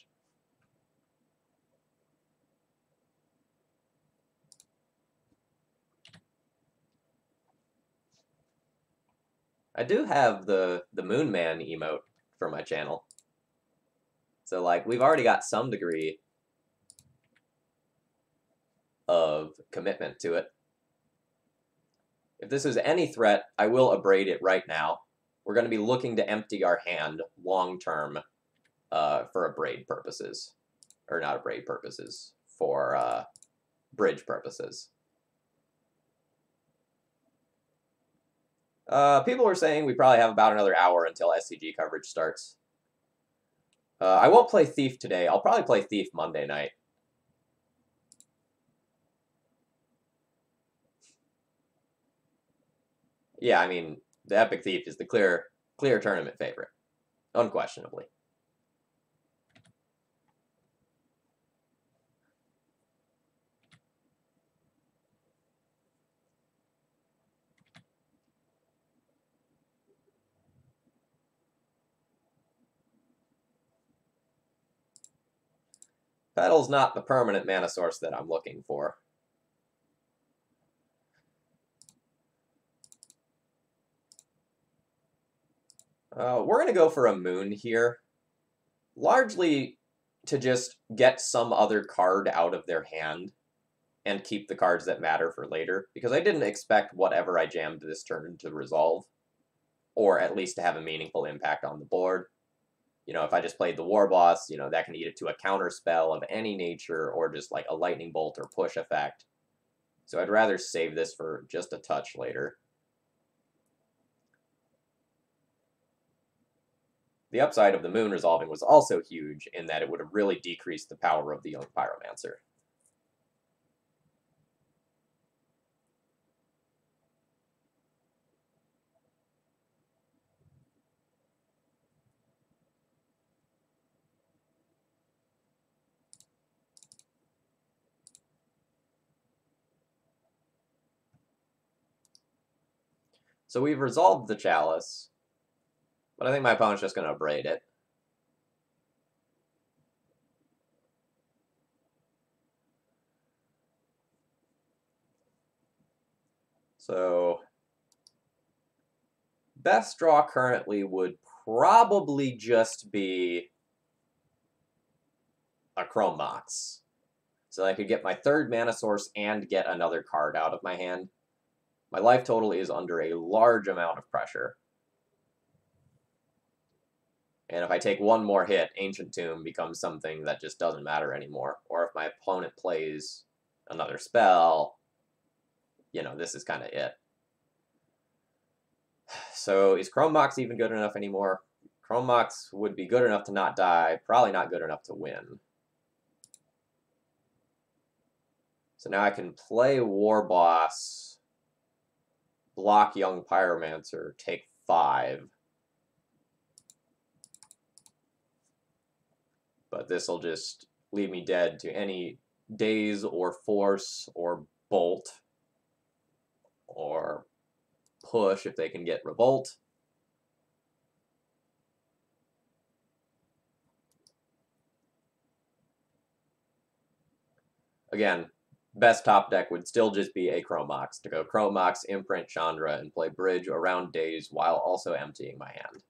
I do have the Moon Man emote for my channel. So, like, we've already got some degree of commitment to it. If this is any threat, I will abrade it right now. We're going to be looking to empty our hand long-term for abrade purposes. Or not abrade purposes, for bridge purposes. People were saying we probably have about another hour until SCG coverage starts. I won't play Thief today. I'll probably play Thief Monday night. Yeah, I mean, the Epic Thief is the clear tournament favorite. Unquestionably. Petal's not the permanent mana source that I'm looking for. We're going to go for a Moon here, largely to just get some other card out of their hand and keep the cards that matter for later, because I didn't expect whatever I jammed this turn to resolve, or at least to have a meaningful impact on the board. You know, if I just played the War Boss, you know, that can eat it to a counter spell of any nature, or just like a Lightning Bolt or push effect. So I'd rather save this for just a touch later. The upside of the Moon resolving was also huge in that it would have really decreased the power of the Young Pyromancer. So we've resolved the Chalice, but I think my opponent's just going to abrade it. So best draw currently would probably just be a Chrome Mox. So I could get my 3rd mana source and get another card out of my hand. My life total is under a large amount of pressure. And if I take one more hit, Ancient Tomb becomes something that just doesn't matter anymore. Or if my opponent plays another spell, you know, this is kind of it. So is Chrome Mox even good enough anymore? Chrome Mox would be good enough to not die, probably not good enough to win. So now I can play War Boss, block Young Pyromancer, take 5. But this will just leave me dead to any Daze or Force or Bolt or Push if they can get Revolt. Again, best top deck would still just be a Chrome Mox, to go Chrome Mox, Imprint, Chandra, and play Bridge around Daze while also emptying my hand.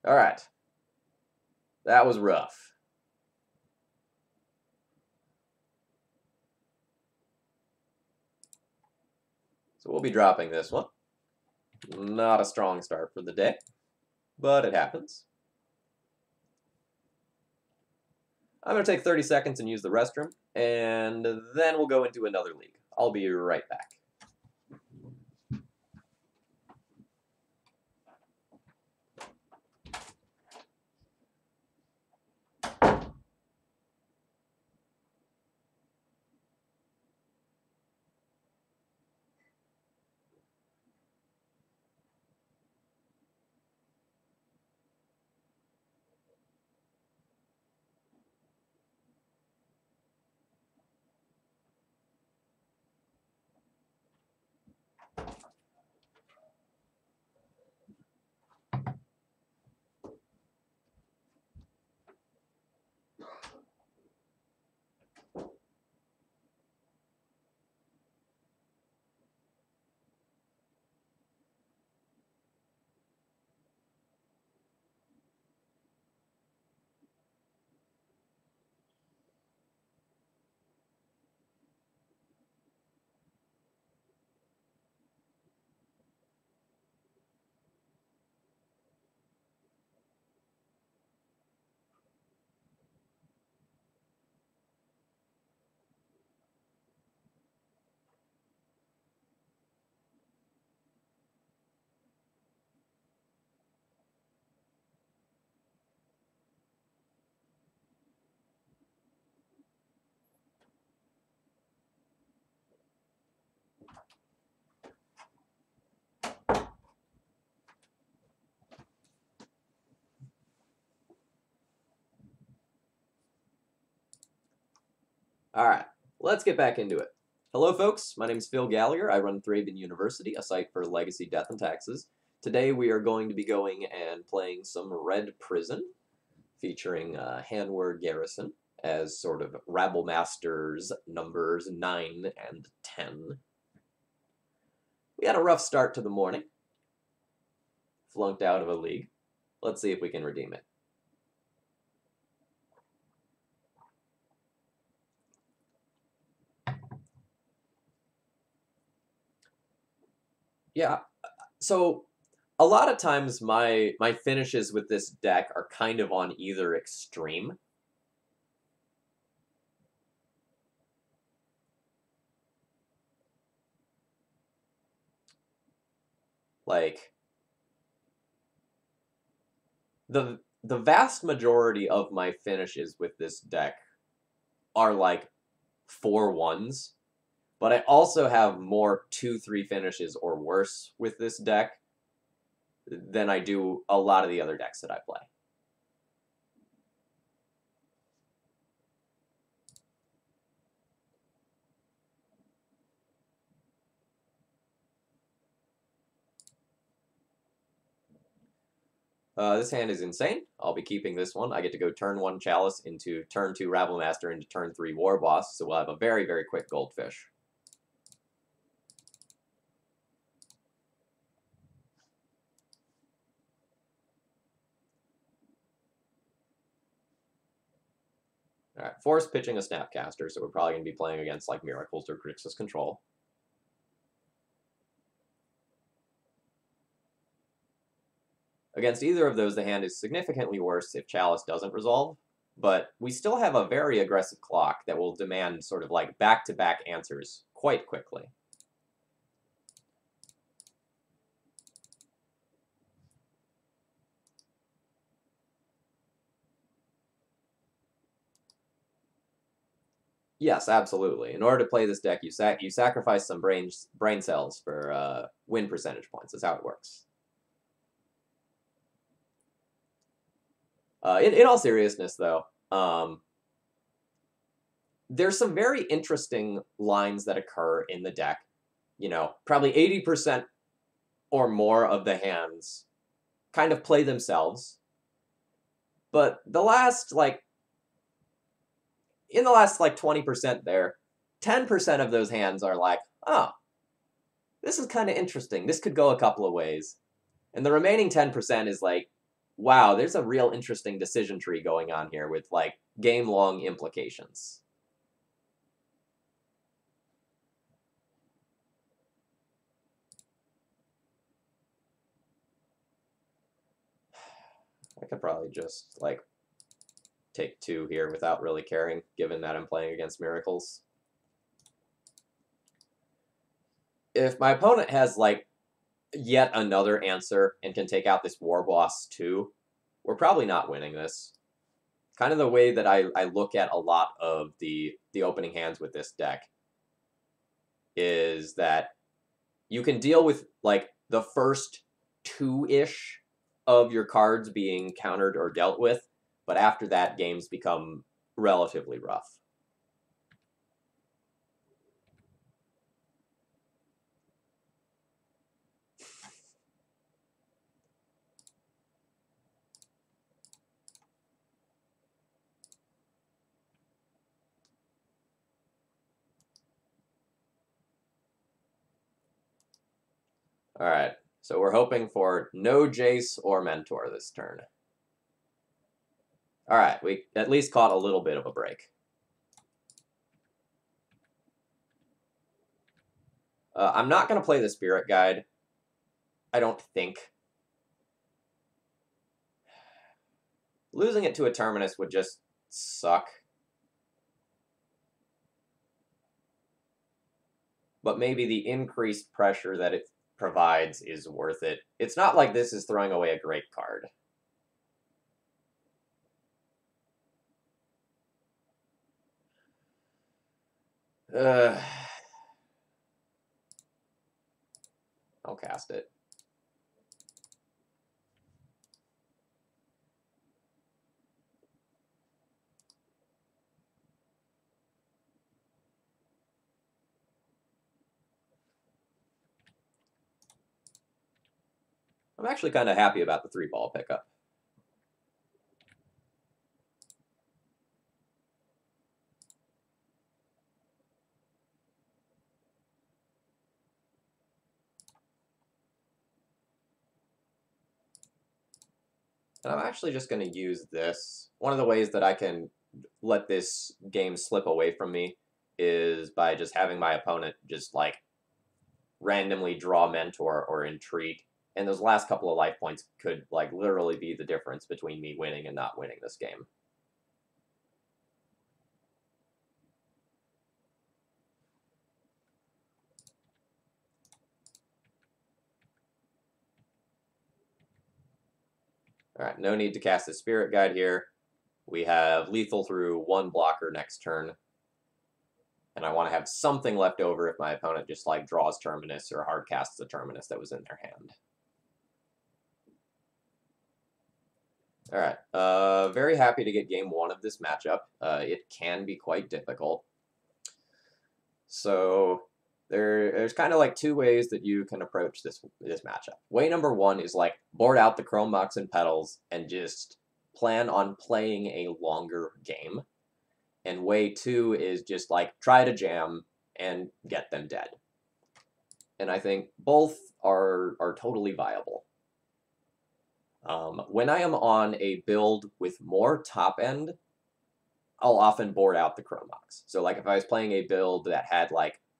Alright. That was rough. So we'll be dropping this one. Not a strong start for the day, but it happens. I'm going to take 30 seconds and use the restroom, and then we'll go into another league. I'll be right back. Alright, let's get back into it. Hello folks, my name is Phil Gallagher. I run ThrabenU University, a site for legacy death and taxes. Today we are going to be going and playing some Red Prison, featuring Hanweir Garrison as sort of Rabble Masters numbers 9 and 10. We had a rough start to the morning. Flunked out of a league. Let's see if we can redeem it. Yeah, so a lot of times my finishes with this deck are kind of on either extreme. Like, the vast majority of my finishes with this deck are like 4-1s, but I also have more 2-3 finishes or worse with this deck than I do a lot of the other decks that I play. This hand is insane. I'll be keeping this one. I get to go turn 1 Chalice into turn 2 Rabble Master into turn 3 War Boss, so we'll have a very, very quick Goldfish. Alright, Force pitching a Snapcaster, so we're probably going to be playing against like Miracles or Grixis Control. Against either of those, the hand is significantly worse if Chalice doesn't resolve, but we still have a very aggressive clock that will demand sort of like back-to-back answers quite quickly. Yes, absolutely. In order to play this deck, you sacrifice some brain cells for win percentage points. That's how it works. In all seriousness, though, there's some very interesting lines that occur in the deck. You know, probably 80% or more of the hands kind of play themselves. But in the last 20% there, 10% of those hands are like, oh, this is kind of interesting. This could go a couple of ways. And the remaining 10% is like, wow, there's a real interesting decision tree going on here with game-long implications. I could probably just take 2 here without really caring, given that I'm playing against miracles. If my opponent has yet another answer and can take out this war boss too, we're probably not winning this. Kind of the way that I look at a lot of the opening hands with this deck is that you can deal with the first 2-ish of your cards being countered or dealt with, but after that, games become relatively rough. All right, so we're hoping for no Jace or Mentor this turn. All right, we at least caught a little bit of a break. I'm not going to play the Spirit Guide. I don't think. Losing it to a Terminus would just suck. But maybe the increased pressure that it provides is worth it. It's not like this is throwing away a great card. I'll cast it. I'm actually kind of happy about the 3-ball pickup. And I'm actually just going to use this. One of the ways that I can let this game slip away from me is by just having my opponent just randomly draw Mentor or Entreat. And those last couple of life points could literally be the difference between me winning and not winning this game. All right, no need to cast the Spirit Guide here. We have lethal through 1 blocker next turn. And I want to have something left over if my opponent just draws Terminus or hard casts the Terminus that was in their hand. All right, very happy to get game 1 of this matchup. It can be quite difficult. So there's kind of 2 ways that you can approach this matchup. Way number 1 is board out the Chrome Mox and Petals and just plan on playing a longer game. And way 2 is just try to jam and get them dead. And I think both are totally viable. When I am on a build with more top end, I'll often board out the Chrome Mox. So if I was playing a build that had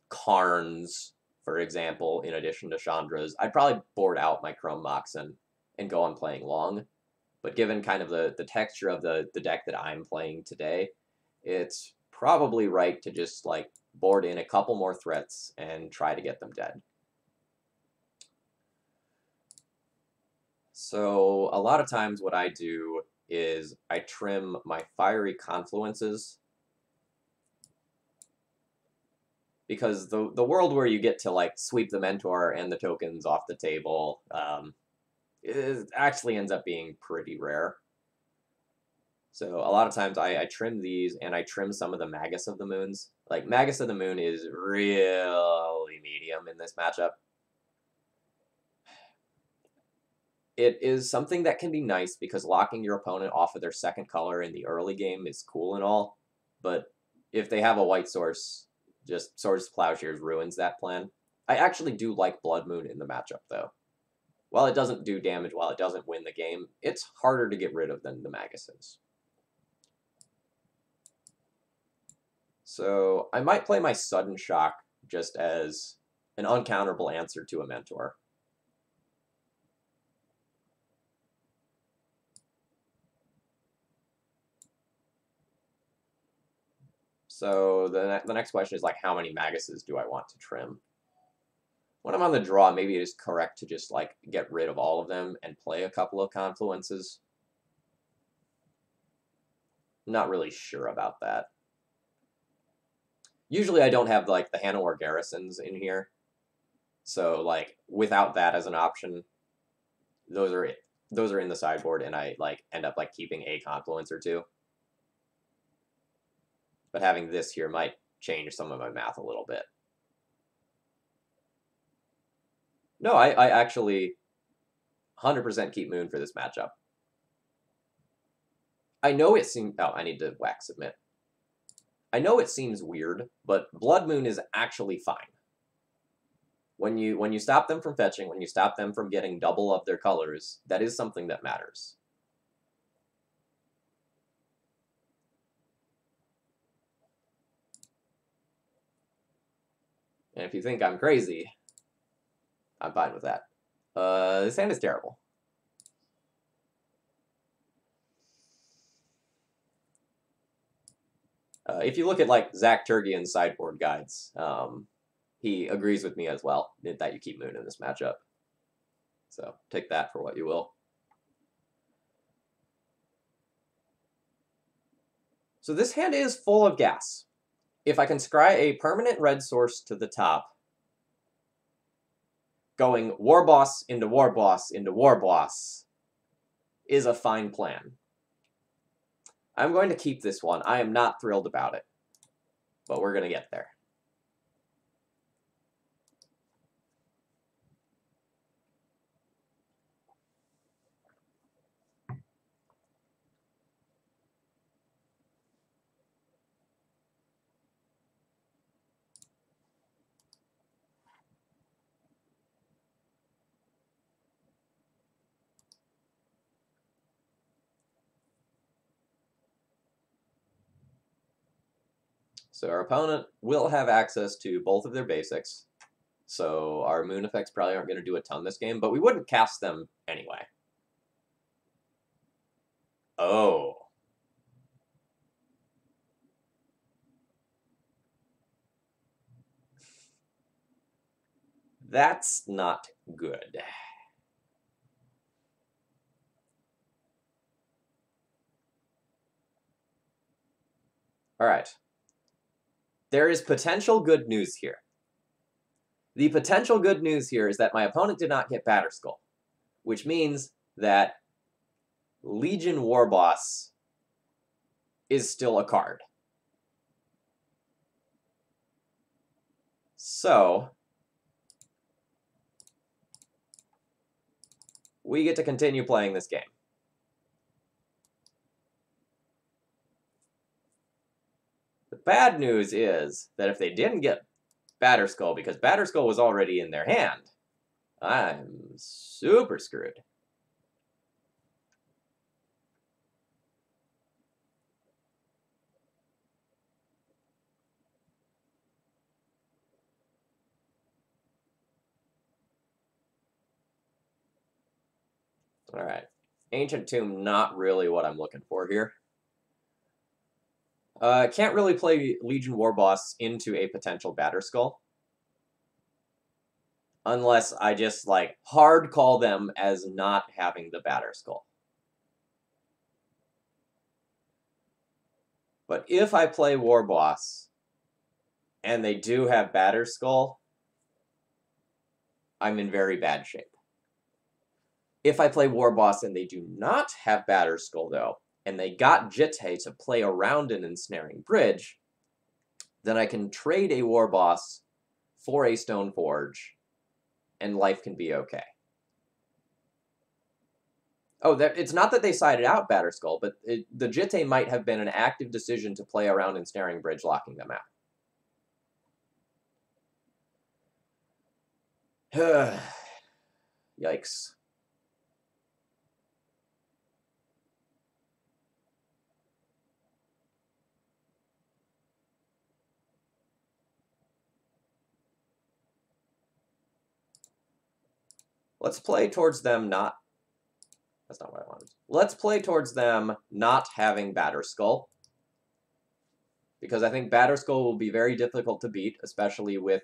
Karns, for example, in addition to Chandra's, I'd probably board out my Chrome Mox and go on playing long. But given kind of the texture of the deck that I'm playing today, it's probably right to just board in a couple more threats and try to get them dead. So a lot of times what I do is I trim my fiery confluences because the world where you get to like sweep the mentor and the tokens off the table it actually ends up being pretty rare. So a lot of times I trim these, and I trim some of the Magus of the Moons. Like, Magus of the Moon is really medium in this matchup. It is something that can be nice because locking your opponent off of their second color in the early game is cool and all, but if they have a white source, just Swords to Plowshares ruins that plan. I actually do like Blood Moon in the matchup, though. While it doesn't do damage, while it doesn't win the game, it's harder to get rid of than the Magus is. So I might play my Sudden Shock just as an uncounterable answer to a Mentor. So the next question is, like, how many Maguses do I want to trim? When I'm on the draw, maybe it is correct to just, like, get rid of all of them and play a couple of Confluences. I'm not really sure about that. Usually I don't have, like, the Hanweir Garrisons in here. So, like, without that as an option, those are in the sideboard, and I, like, end up, like, keeping a Confluence or two. But having this here might change some of my math a little bit. No, I actually 100% keep Moon for this matchup. I know it seems... Oh, I need to wax submit. I know it seems weird, but Blood Moon is actually fine. When you stop them from fetching, when you stop them from getting double of their colors, that is something that matters. And if you think I'm crazy, I'm fine with that. This hand is terrible. If you look at, like, Zach Turgian's sideboard guides, he agrees with me as well that you keep Moon in this matchup. So take that for what you will. So this hand is full of gas. If I can scry a permanent red source to the top, going War Boss into War Boss into War Boss is a fine plan. I'm going to keep this one. I am not thrilled about it, but we're going to get there. So our opponent will have access to both of their basics, so our Moon effects probably aren't going to do a ton this game, but we wouldn't cast them anyway. Oh. That's not good. All right. There is potential good news here. The potential good news here is that my opponent did not get Batterskull, which means that Legion War Boss is still a card. So we get to continue playing this game. The bad news is that if they didn't get Batterskull, because Batterskull was already in their hand, I'm super screwed. All right. Ancient Tomb, not really what I'm looking for here. Can't really play Legion War Boss into a potential Batterskull. Unless I just, like, hard call them as not having the Batterskull. But if I play War Boss, and they do have Batter Skull, I'm in very bad shape. If I play War Boss and they do not have Batter Skull, though, and they got Jitte to play around an Ensnaring Bridge, then I can trade a War Boss for a Stone Forge, and life can be okay. Oh, it's not that they sided out Batter Skull, but the Jitte might have been an active decision to play around Ensnaring Bridge, locking them out. Yikes. Let's play towards them not... That's not what I wanted. Let's play towards them not having Batter Skull, because I think Batter Skull will be very difficult to beat, especially with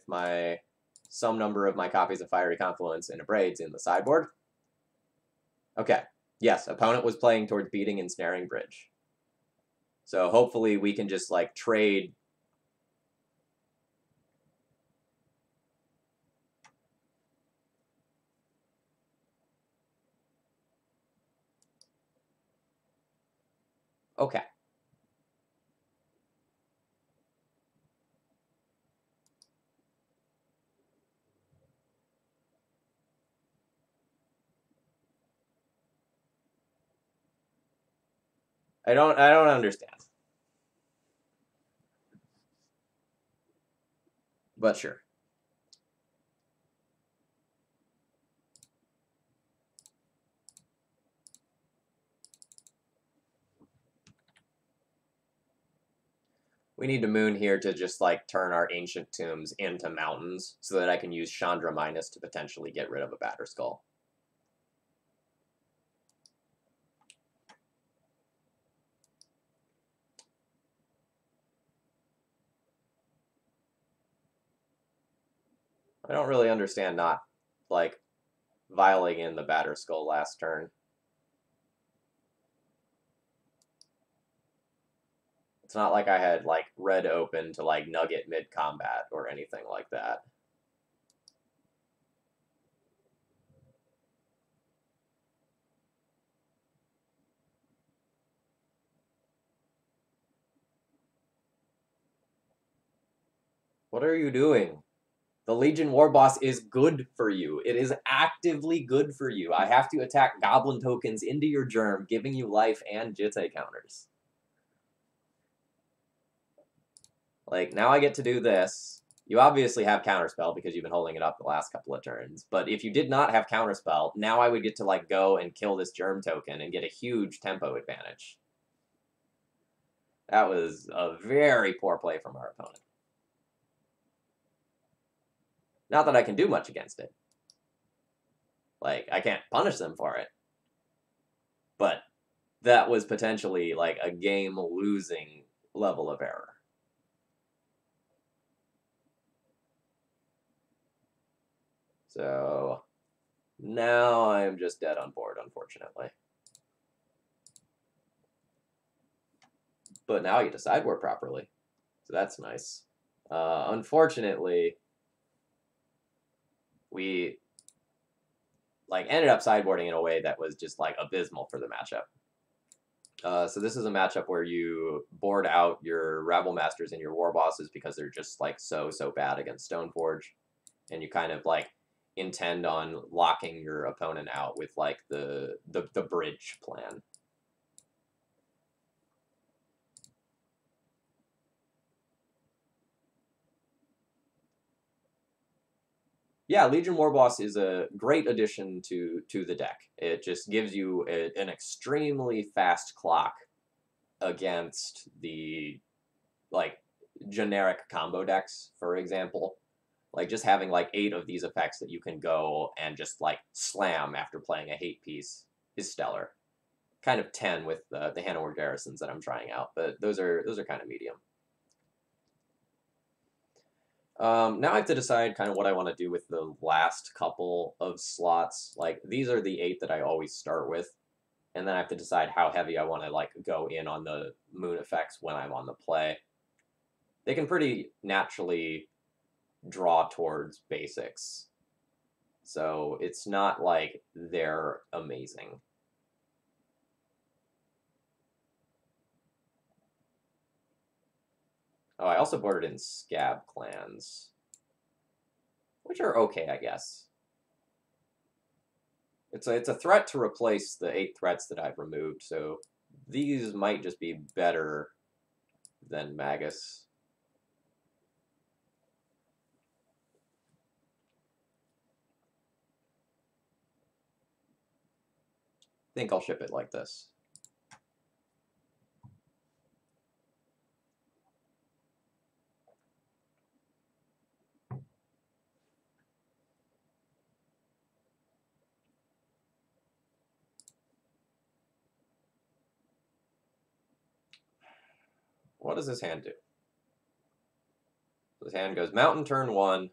some number of my copies of Fiery Confluence and Abrades in the sideboard. Okay, yes, opponent was playing towards beating Ensnaring Bridge. So hopefully we can just, like, trade... Okay. I don't understand. But sure. We need a moon here to just, like, turn our ancient tombs into mountains so that I can use Chandra Minus to potentially get rid of a Batter Skull. I don't really understand not, like, violating in the Batter Skull last turn. It's not like I had, like, red open to, like, Nugget mid-combat or anything like that. What are you doing? The Legion War Boss is good for you. It is actively good for you. I have to attack Goblin tokens into your germ, giving you life and Jitte counters. Like, now I get to do this. You obviously have Counterspell because you've been holding it up the last couple of turns. But if you did not have Counterspell, now I would get to, like, go and kill this germ token and get a huge tempo advantage. That was a very poor play from our opponent. Not that I can do much against it. Like, I can't punish them for it. But that was potentially, like, a game-losing level of error. So, now I'm just dead on board, unfortunately. But now I get to sideboard properly. So that's nice. Unfortunately, we, like, ended up sideboarding in a way that was just, like, abysmal for the matchup. So this is a matchup where you board out your Rabble Masters and your War Bosses because they're just, like, so bad against Stoneforge. And you kind of, like, intend on locking your opponent out with, like, the bridge plan. Yeah, Legion War Boss is a great addition to the deck. It just gives you an extremely fast clock against the, like, generic combo decks, for example. Like, just having, like, 8 of these effects that you can go and just, like, slam after playing a hate piece is stellar. Kind of 10 with the Hanweir Garrisons that I'm trying out, but those are kind of medium. Now I have to decide kind of what I want to do with the last couple of slots. Like, these are the 8 that I always start with, and then I have to decide how heavy I want to, like, go in on the moon effects when I'm on the play. they can pretty naturally draw towards basics. So it's not like they're amazing. Oh, I also boarded in Scab clans, which are okay, I guess. It's a threat to replace the 8 threats that I've removed, so these might just be better than Magus. I think I'll ship it like this. What does this hand do? This hand goes Mountain turn 1,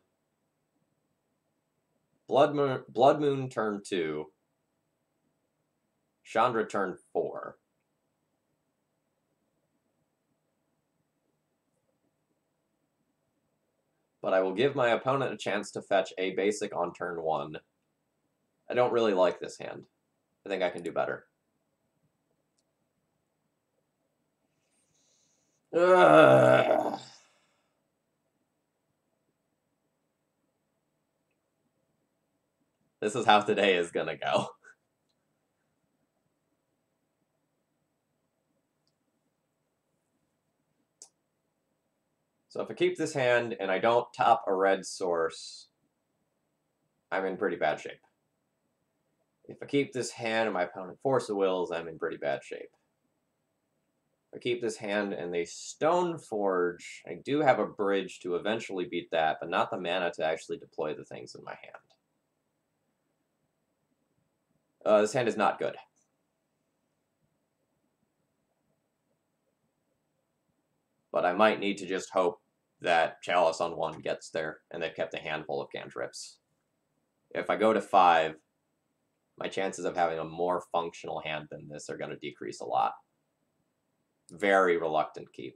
Blood Moon turn 2, Chandra turn 4. But I will give my opponent a chance to fetch a basic on turn 1. I don't really like this hand. I think I can do better. Ugh. This is how today is gonna go. So if I keep this hand and I don't top a red source, I'm in pretty bad shape. If I keep this hand and my opponent Force of Wills, I'm in pretty bad shape. If I keep this hand and they Stone Forge, I do have a bridge to eventually beat that, but not the mana to actually deploy the things in my hand. This hand is not good. But I might need to just hope that Chalice on 1 gets there, and they've kept a handful of cantrips. If I go to 5, my chances of having a more functional hand than this are going to decrease a lot. Very reluctant keep.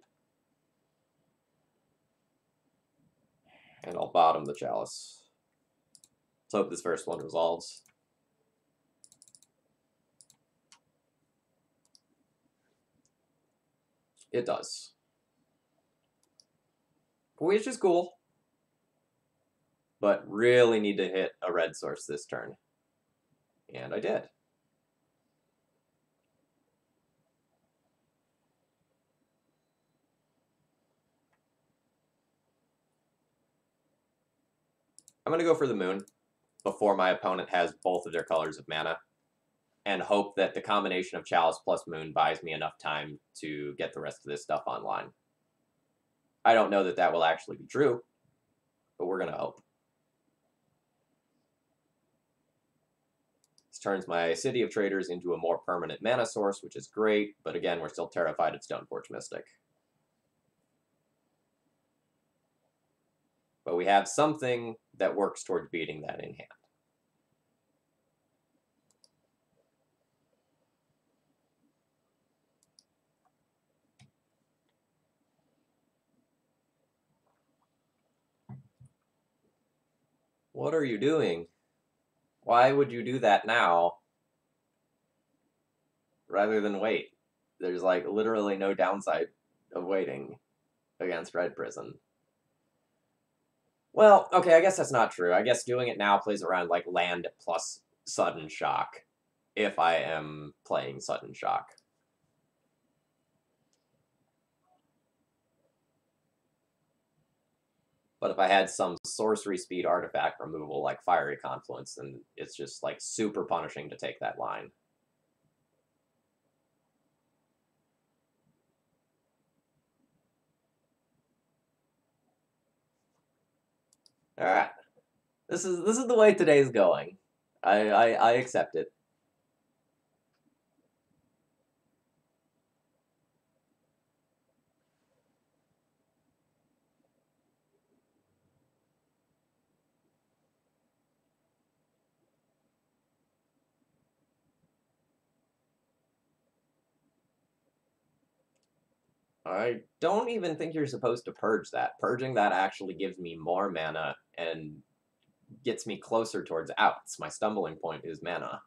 And I'll bottom the Chalice. Let's hope this first one resolves. It does. Which is cool. But really need to hit a red source this turn. And I did. I'm going to go for the moon before my opponent has both of their colors of mana, and hope that the combination of Chalice plus moon buys me enough time to get the rest of this stuff online. I don't know that that will actually be true, but we're going to hope. This turns my City of Traders into a more permanent mana source, which is great, but again, we're still terrified of Stoneforge Mystic. But we have something that works towards beating that in hand. What are you doing? Why would you do that now rather than wait? There's like literally no downside of waiting against Red Prison. Well, okay, I guess that's not true. I guess doing it now plays around like land plus sudden shock if I am playing sudden shock. But if I had some sorcery speed artifact removal like Fiery Confluence, then it's just like super punishing to take that line. All right, this is the way today's going. I accept it. I don't even think you're supposed to purge that. Purging that actually gives me more mana and gets me closer towards outs. My stumbling point is mana.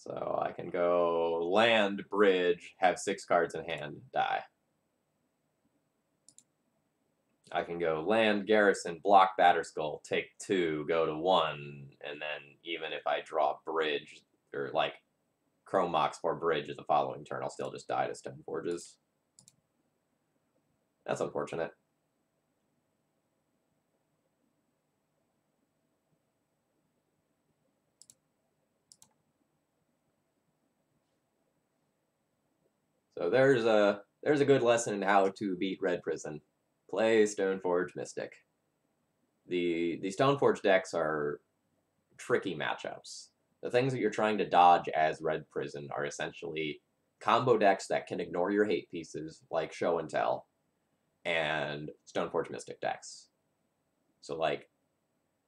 So I can go land, bridge, have 6 cards in hand, die. I can go land, Garrison, block Batterskull, take 2, go to 1, and then even if I draw bridge, or like Chrome Mox for bridge the following turn, I'll still just die to Stoneforges. That's unfortunate. So there's a good lesson in how to beat Red Prison. Play Stoneforge Mystic. The Stoneforge decks are tricky matchups. The things that you're trying to dodge as Red Prison are essentially combo decks that can ignore your hate pieces, like Show and Tell, and Stoneforge Mystic decks. So like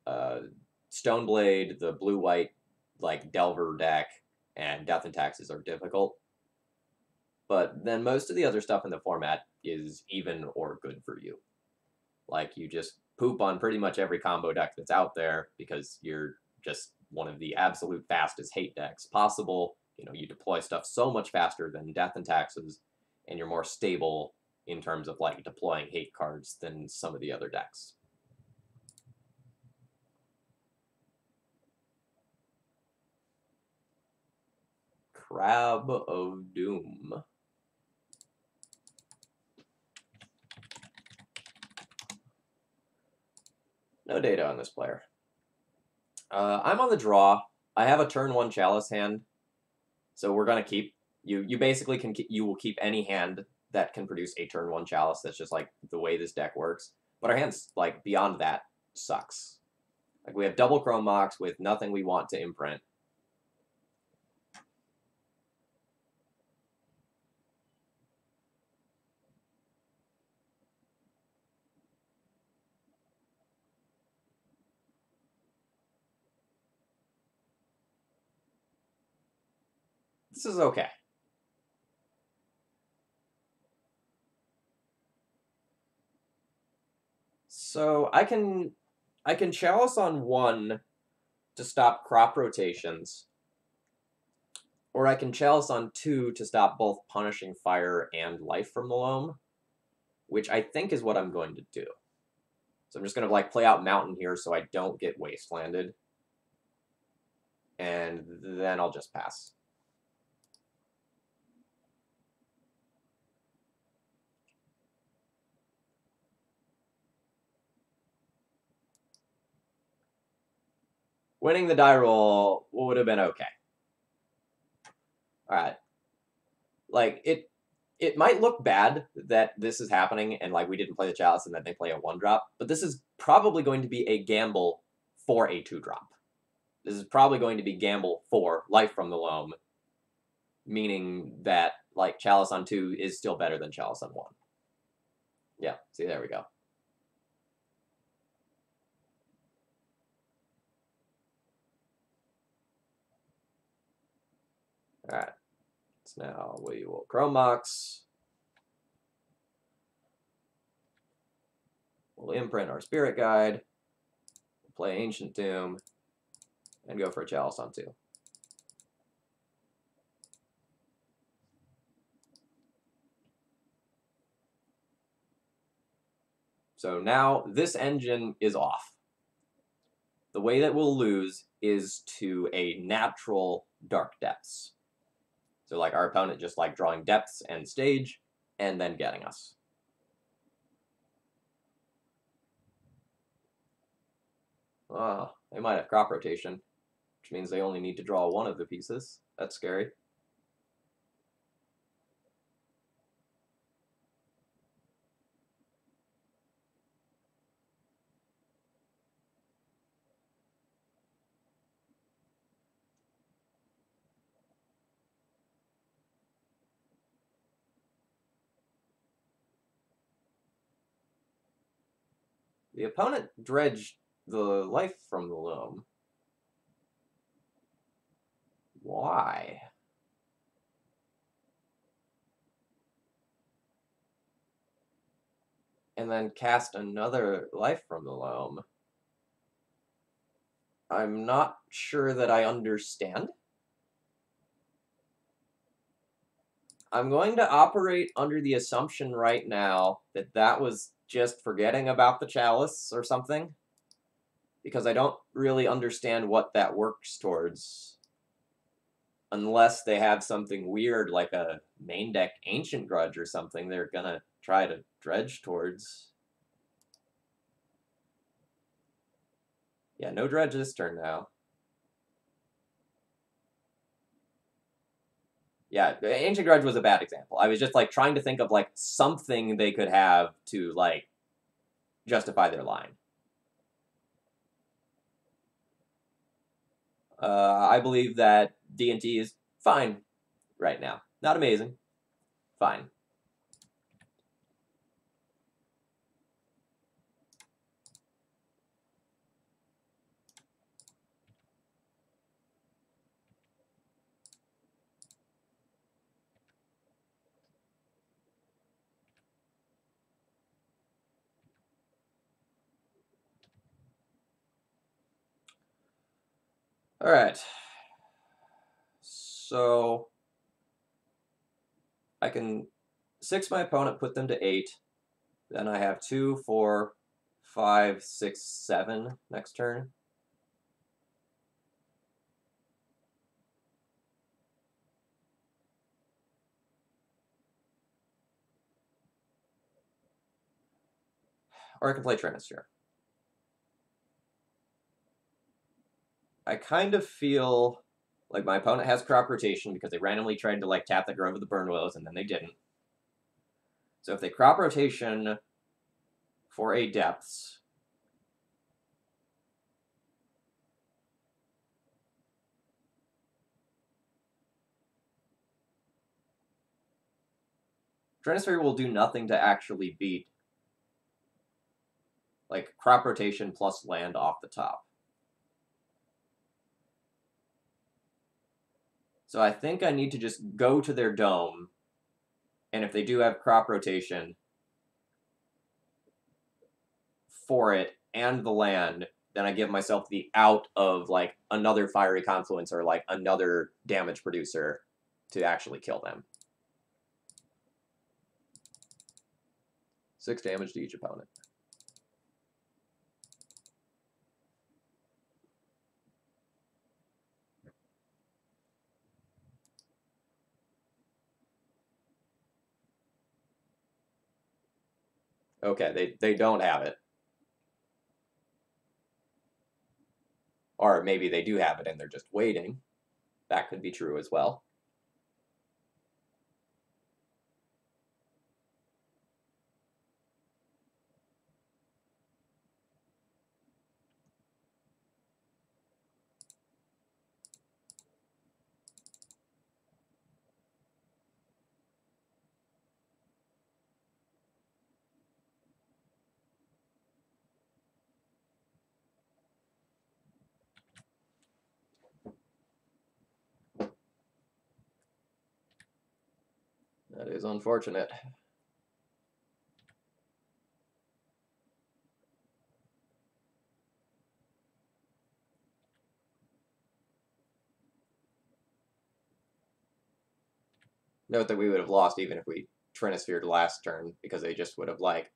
Stoneblade, the blue-white like Delver deck, and Death and Taxes are difficult. But then most of the other stuff in the format is even or good for you. Like, you just poop on pretty much every combo deck that's out there because you're just one of the absolute fastest hate decks possible. You know, you deploy stuff so much faster than Death and Taxes, and you're more stable in terms of, like, deploying hate cards than some of the other decks. Crab of Doom. No data on this player. I'm on the draw. I have a turn 1 Chalice hand, so we're gonna keep you. You basically can you will keep any hand that can produce a turn 1 Chalice. That's just like the way this deck works. But our hands like beyond that sucks. Like, we have double Chrome Mox with nothing we want to imprint. This is okay. So I can Chalice on 1 to stop crop rotations, or I can Chalice on 2 to stop both Punishing Fire and Life from the Loam, which I think is what I'm going to do. So I'm just going to like play out Mountain here so I don't get Wastelanded, and then I'll just pass. Winning the die roll would have been okay. All right. Like, it might look bad that this is happening and like we didn't play the Chalice and that they play a 1-drop, but this is probably going to be a gamble for a 2-drop. This is probably going to be gamble for Life from the Loam, meaning that like Chalice on 2 is still better than Chalice on 1. Yeah, see, there we go. All right. So now we will Chrome Mox. We'll imprint our Spirit Guide, play Ancient Tomb, and go for a Chalice on 2. So now this engine is off. The way that we'll lose is to a natural Dark Depths. So like our opponent just like drawing depths and stage, and then getting us. Oh, they might have crop rotation, which means they only need to draw 1 of the pieces. That's scary. The opponent dredged the life from the loam. Why? And then cast another life from the loam. I'm not sure that I understand. I'm going to operate under the assumption right now that that was just forgetting about the chalice or something, because I don't really understand what that works towards. Unless they have something weird like a main deck Ancient Grudge or something they're gonna try to dredge towards. Yeah, no dredge this turn now. Yeah, Ancient Grudge was a bad example. I was just like trying to think of like something they could have to like justify their line. I believe that D&T is fine right now. Not amazing. Fine. All right. So I can 6 my opponent, put them to 8. Then I have 2, 4, 5, 6, 7 next turn. Or I can play Trinisphere. I kind of feel like my opponent has crop rotation because they randomly tried to like tap the Grove of the Burn Willows and then they didn't. So if they crop rotation for a depths, Trinisphere will do nothing to actually beat like crop rotation plus land off the top. So I think I need to just go to their dome, and if they do have crop rotation for it and the land, then I give myself the out of like another Fiery Confluence or like another damage producer to actually kill them. 6 damage to each opponent. Okay, they don't have it. Or maybe they do have it and they're just waiting. That could be true as well. That is unfortunate. Note that we would have lost even if we Trinisphered last turn, because they just would have, like,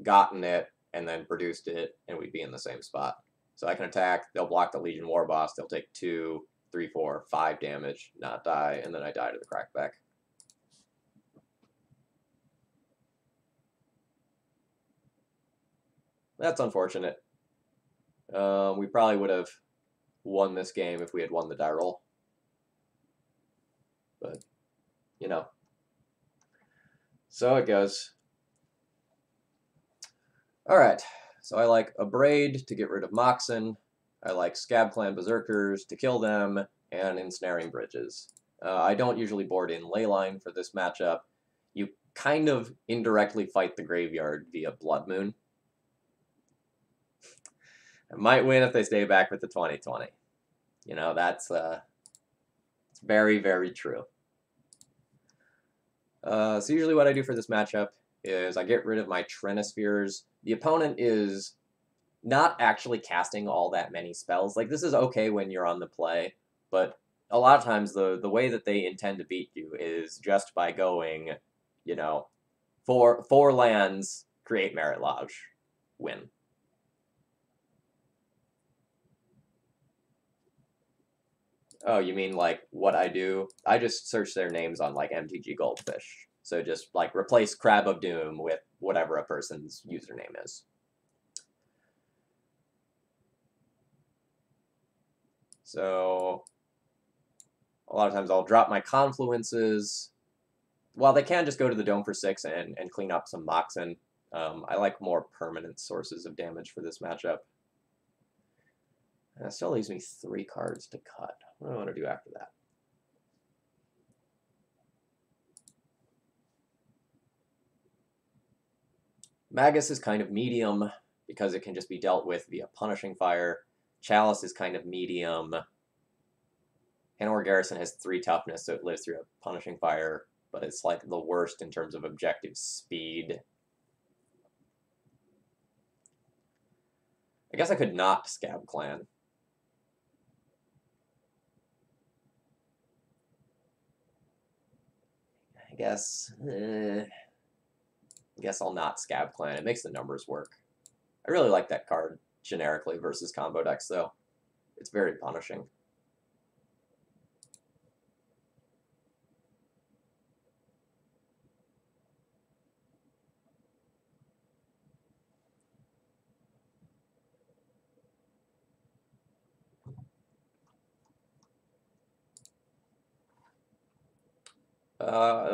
gotten it and then produced it, and we'd be in the same spot. So I can attack, they'll block the Legion War Boss, they'll take 2, 3, 4, 5 damage, not die, and then I die to the Crackback. That's unfortunate. We probably would have won this game if we had won the die roll. But, you know. So it goes. Alright, so I like Abrade to get rid of Moxen. I like Scab Clan Berserkers to kill them, and Ensnaring Bridges. I don't usually board in Leyline for this matchup. You kind of indirectly fight the graveyard via Blood Moon. I might win if they stay back with the 2020. You know, that's it's very, very true. So usually what I do for this matchup is I get rid of my Trinispheres. The opponent is not actually casting all that many spells. Like, this is okay when you're on the play, but a lot of times the way that they intend to beat you is just by going, you know, four lands, create Merit Lodge, win. Oh, you mean like what I do? I just search their names on like MTG Goldfish. So just like replace Crab of Doom with whatever a person's username is. So a lot of times I'll drop my Confluences. While they can just go to the Dome for 6 and clean up some Moxen, I like more permanent sources of damage for this matchup. And it still leaves me 3 cards to cut. What do I want to do after that? Magus is kind of medium because it can just be dealt with via Punishing Fire. Chalice is kind of medium. Hanweir Garrison has 3 toughness, so it lives through a Punishing Fire, but it's like the worst in terms of objective speed. I guess I could not Scab Clan. I guess I'll not Scab Clan. It makes the numbers work. I really like that card generically versus combo decks, though. It's very punishing.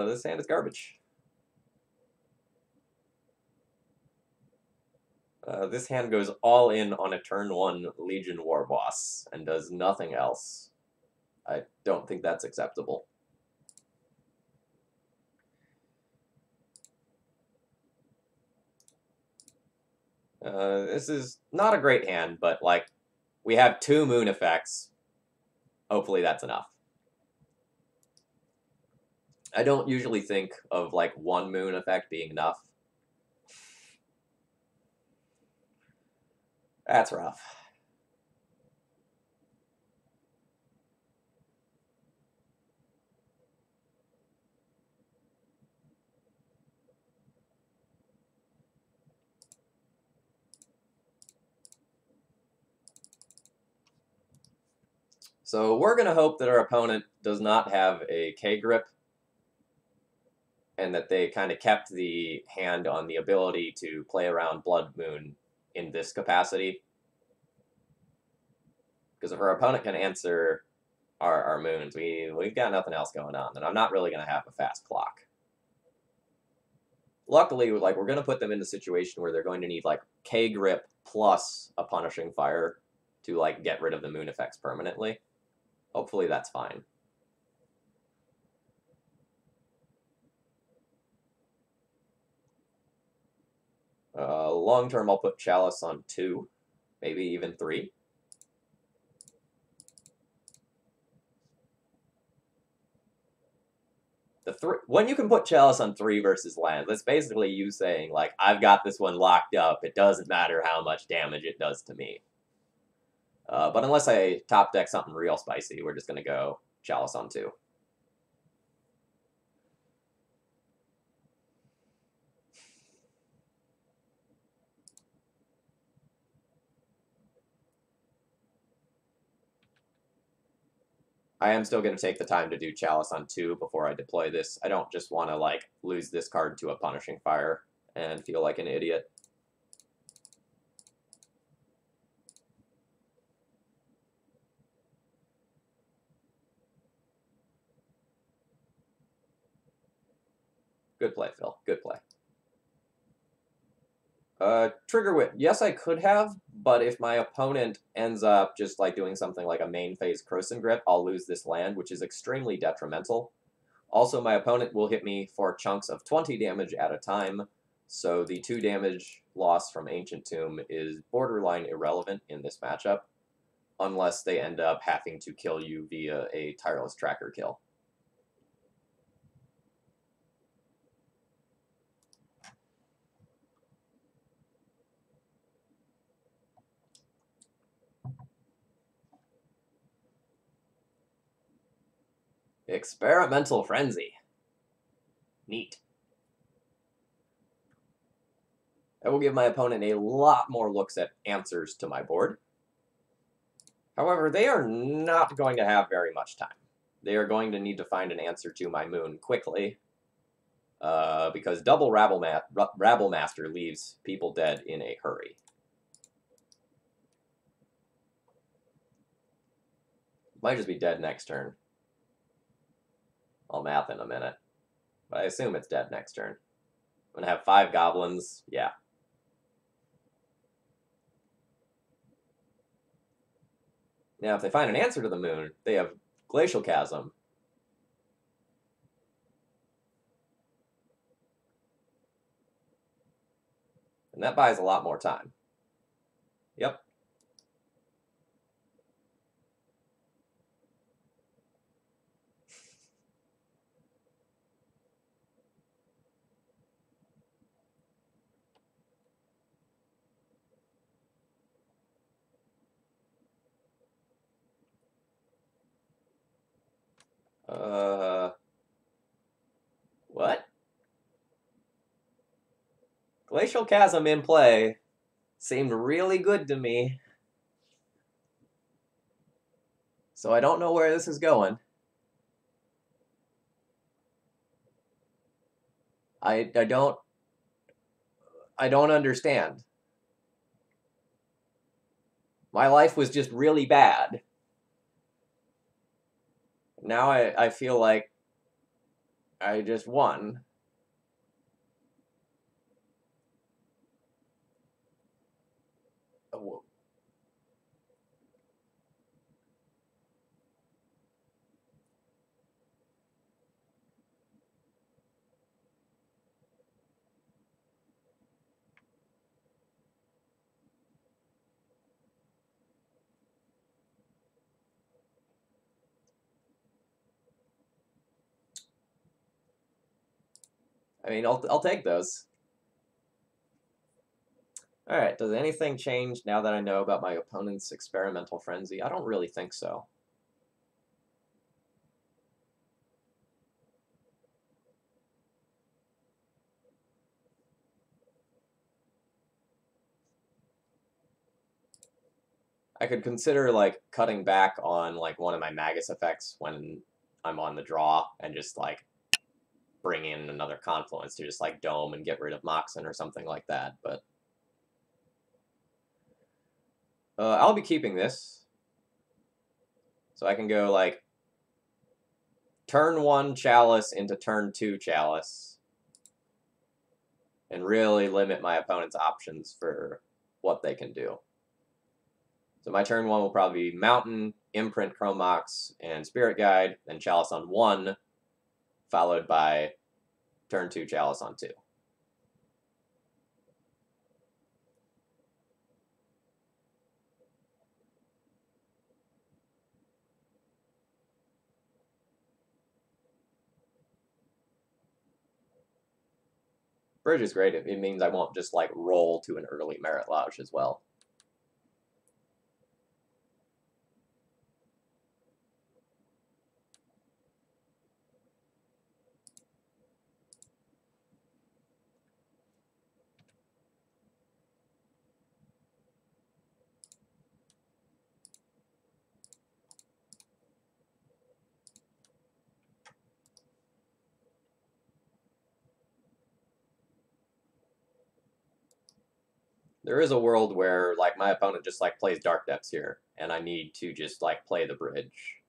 This hand is garbage. This hand goes all in on a turn 1 Legion War Boss and does nothing else. I don't think that's acceptable. This is not a great hand, but like, we have 2 moon effects. Hopefully that's enough. I don't usually think of like 1 moon effect being enough. That's rough. So we're going to hope that our opponent does not have a K-Grip, and that they kind of kept the hand on the ability to play around Blood Moon in this capacity. Because if our opponent can answer our moons, we've got nothing else going on, and I'm not really going to have a fast clock. Luckily, like, we're going to put them in a situation where they're going to need like K-Grip plus a Punishing Fire to like get rid of the moon effects permanently. Hopefully that's fine. Long term, I'll put Chalice on 2, maybe even 3. When you can put Chalice on 3 versus lands, that's basically you saying, like, I've got this one locked up. It doesn't matter how much damage it does to me. But unless I top deck something real spicy, we're just going to go Chalice on 2. I am still going to take the time to do Chalice on 2 before I deploy this. I don't just want to, like, lose this card to a Punishing Fire and feel like an idiot. Good play, Phil. Good play. Trigger Whip. Yes, I could have, but if my opponent ends up just like doing something like a main phase Croson Grip, I'll lose this land, which is extremely detrimental. Also, my opponent will hit me for chunks of 20 damage at a time, so the 2 damage loss from Ancient Tomb is borderline irrelevant in this matchup, unless they end up having to kill you via a Tireless Tracker kill. Experimental Frenzy. Neat. I will give my opponent a lot more looks at answers to my board. However, they are not going to have very much time. They are going to need to find an answer to my moon quickly, because double Rabble Master leaves people dead in a hurry. Might just be dead next turn. I'll math in a minute, but I assume it's dead next turn. I'm going to have 5 goblins, yeah. Now, if they find an answer to the moon, they have Glacial Chasm. And that buys a lot more time. Yep. What? Glacial Chasm in play seemed really good to me. So I don't know where this is going. I don't understand. My life was just really bad. Now I feel like I just won. I mean, I'll take those. Alright, does anything change now that I know about my opponent's Experimental Frenzy? I don't really think so. I could consider, like, cutting back on, like, one of my Magus effects when I'm on the draw and just, like, bring in another Confluence to just, like, dome and get rid of Moxen or something like that, but I'll be keeping this. So I can go, like, turn 1 Chalice into turn 2 Chalice and really limit my opponent's options for what they can do. So my turn 1 will probably be Mountain, Imprint, Chrome Mox, and Spirit Guide, then Chalice on 1, followed by turn 2 Chalice on 2. Bridge is great. It means I won't just, like, roll to an early Merit Lodge as well. There is a world where, like, my opponent just, like, plays Dark Depths here, and I need to just, like, play the bridge.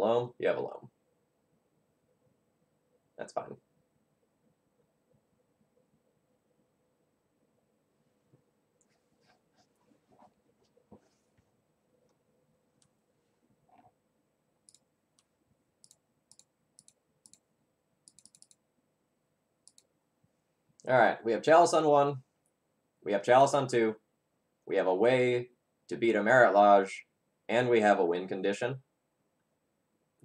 loam? You have a loam. That's fine. Alright, we have Chalice on 1. We have Chalice on 2. We have a way to beat a Merit Lodge, and we have a win condition.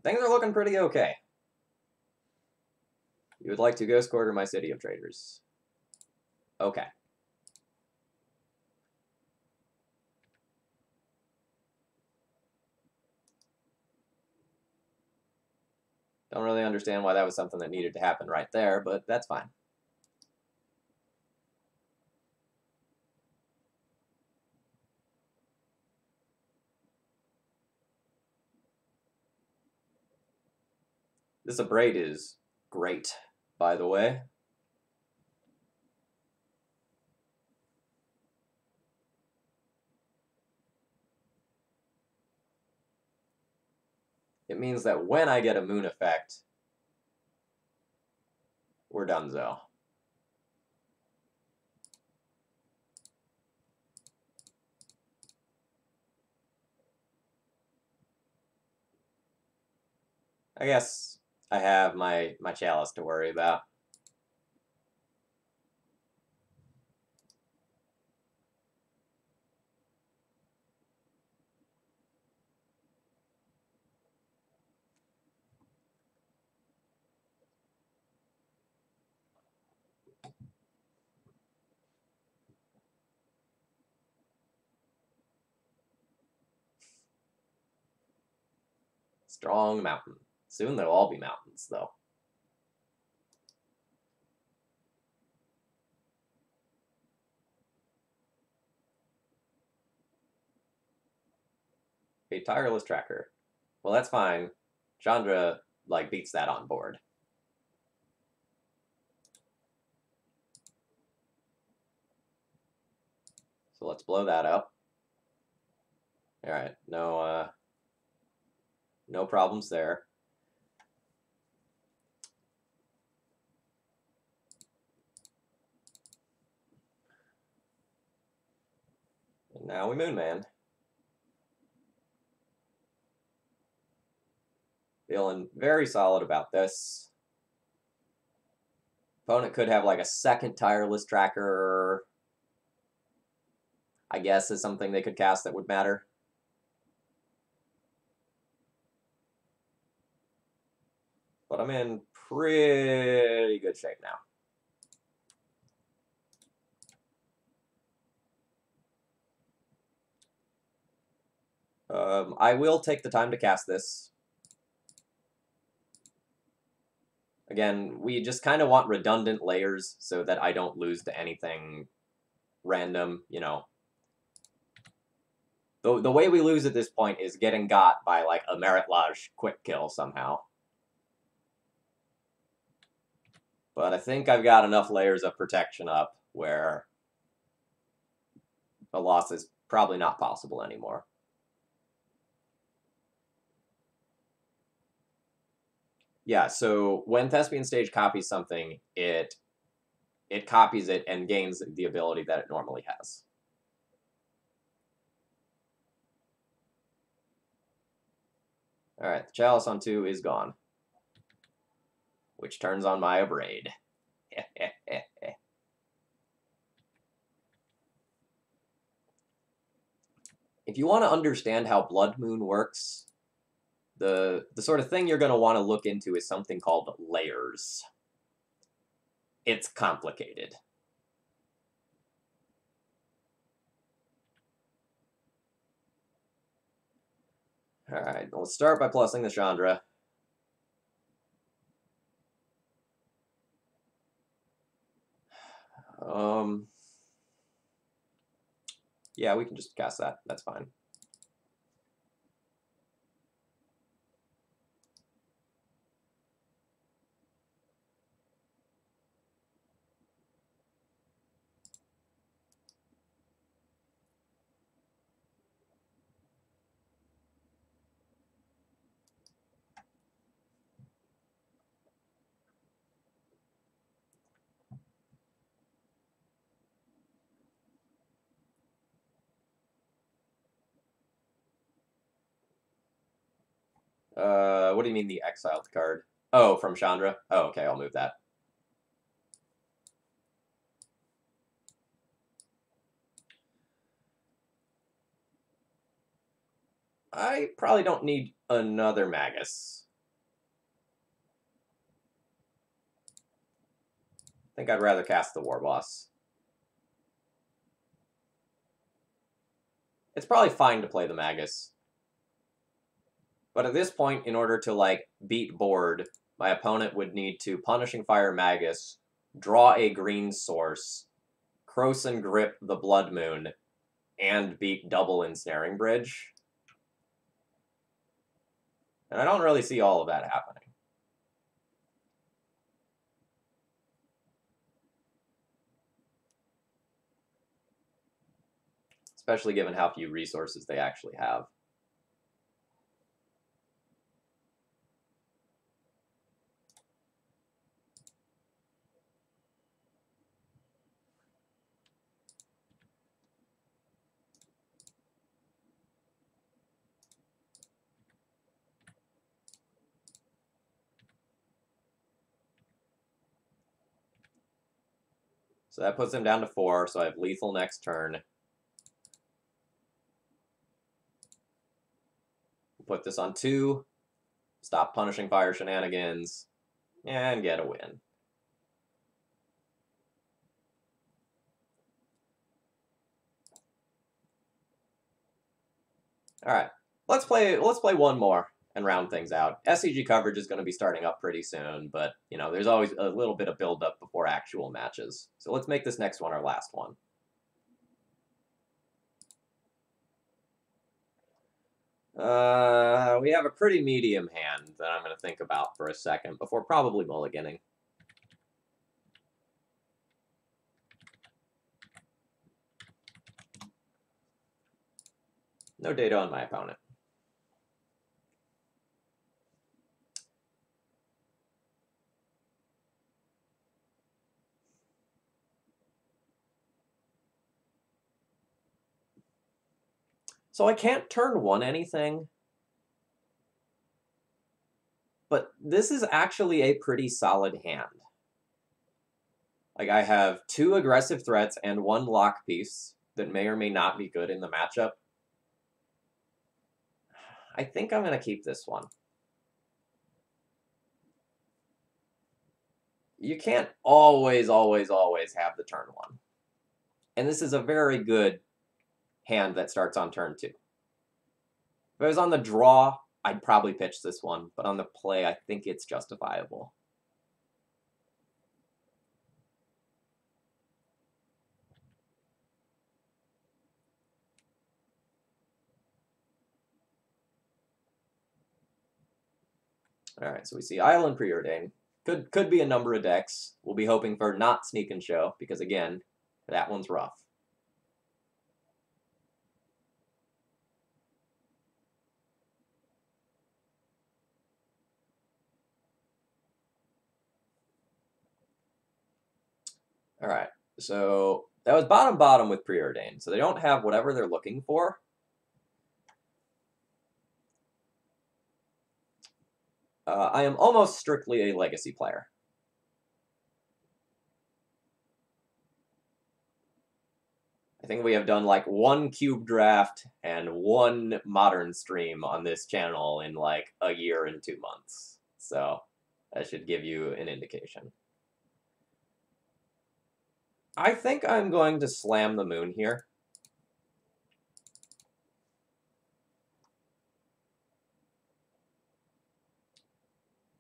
Things are looking pretty okay. You would like to ghost quarter my city of traders. Okay. Don't really understand why that was something that needed to happen right there, but that's fine. This Abrade is great, by the way. It means that when I get a moon effect, we're donezo. I guess I have my Chalice to worry about. Strong mountain. Soon they'll all be mountains, though. A tireless tracker. Well, that's fine. Chandra, like, beats that on board. So let's blow that up. Alright, no problems there. And now we Moon Man. Feeling very solid about this. Opponent could have like a second tireless tracker, I guess, is something they could cast that would matter. But I'm in pretty good shape now. I will take the time to cast this. Again, we just kind of want redundant layers so that I don't lose to anything random, you know. The way we lose at this point is getting got by, like, a Merit Lodge quick kill somehow. But I think I've got enough layers of protection up where a loss is probably not possible anymore. Yeah, so when Thespian Stage copies something, it copies it and gains the ability that it normally has. Alright, the Chalice on 2 is gone. Which turns on my Abrade. If you want to understand how Blood Moon works, the sort of thing you're going to want to look into is something called layers. It's complicated. Alright, let's start by plussing the Chandra. Yeah, we can just cast that. That's fine. What do you mean the exiled card? Oh, from Chandra? Oh, okay, I'll move that. I probably don't need another Magus. I think I'd rather cast the War Boss. It's probably fine to play the Magus. But at this point, in order to, like, beat board, my opponent would need to Punishing Fire Magus, draw a green source, Krosan Grip the Blood Moon, and beat double Ensnaring Bridge. And I don't really see all of that happening. Especially given how few resources they actually have. So that puts him down to 4, so I have lethal next turn. Put this on 2, stop Punishing Fire shenanigans, and get a win. Alright, let's play one more and round things out. SCG coverage is going to be starting up pretty soon, but, you know, there's always a little bit of build-up before actual matches. So let's make this next one our last one. We have a pretty medium hand that I'm going to think about for a second before probably mulliganing. No data on my opponent. So I can't turn 1 anything, but this is actually a pretty solid hand. Like, I have 2 aggressive threats and 1 lock piece that may or may not be good in the matchup. I think I'm going to keep this one. You can't always, always, always have the turn 1. And this is a very good hand that starts on turn 2. If I was on the draw, I'd probably pitch this one, but on the play, I think it's justifiable. All right, so we see Island Preordain. Could be a number of decks. We'll be hoping for not Sneak and Show, because again, that one's rough. All right, so that was bottom with Preordain, so they don't have whatever they're looking for. I am almost strictly a Legacy player. I think we have done like 1 cube draft and 1 modern stream on this channel in like a year and 2 months. So that should give you an indication. I think I'm going to slam the moon here.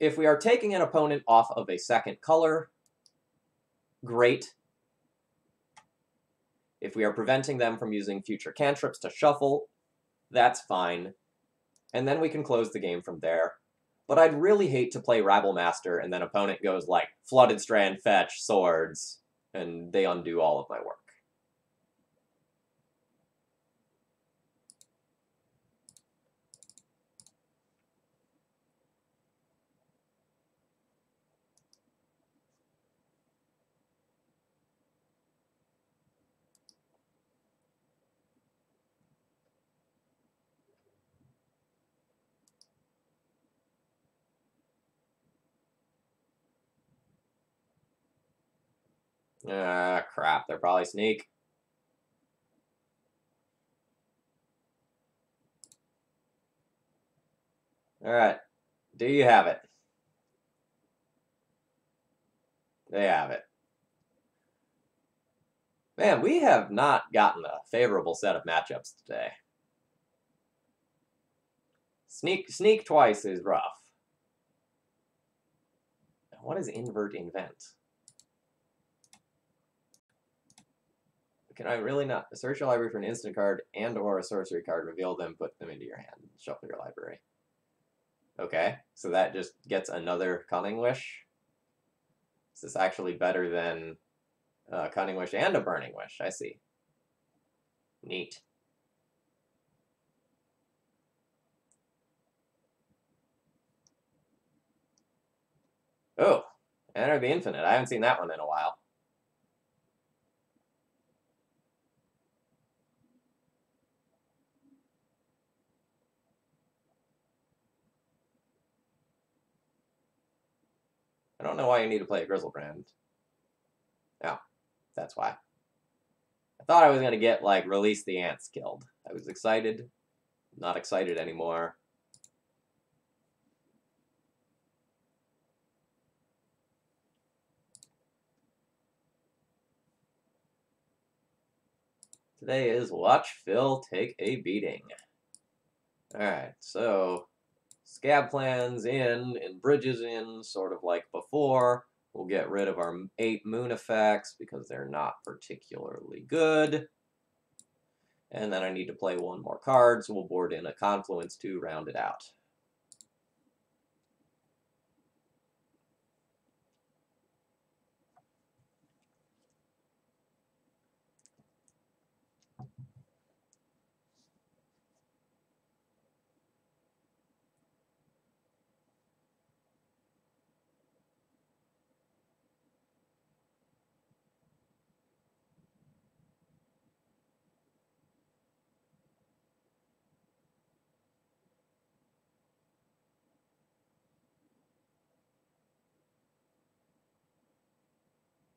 If we are taking an opponent off of a second color, great. If we are preventing them from using future cantrips to shuffle, that's fine. And then we can close the game from there. But I'd really hate to play Rabble Master and then opponent goes like, Flooded Strand, fetch, swords, and they undo all of my work. Ah, crap. They're probably sneak. Alright. Do you have it? They have it. Man, we have not gotten a favorable set of matchups today. Sneak twice is rough. What is invert invent? Can I really not search your library for an instant card and or a sorcery card, reveal them, put them into your hand, shuffle your library? Okay, so that just gets another Cunning Wish. Is this actually better than Cunning Wish and a Burning Wish? I see. Neat. Oh, Enter the Infinite. I haven't seen that one in a while. I don't know why you need to play a Grizzlebrand. Oh, that's why. I thought I was going to get, like, Release the Ants killed. I was excited. Not excited anymore. Today is Watch Phil Take a Beating. Alright, so Scab Plans in and Bridges in, sort of like before. We'll get rid of our 8 moon effects because they're not particularly good. And then I need to play one more card, so we'll board in a Confluence to round it out.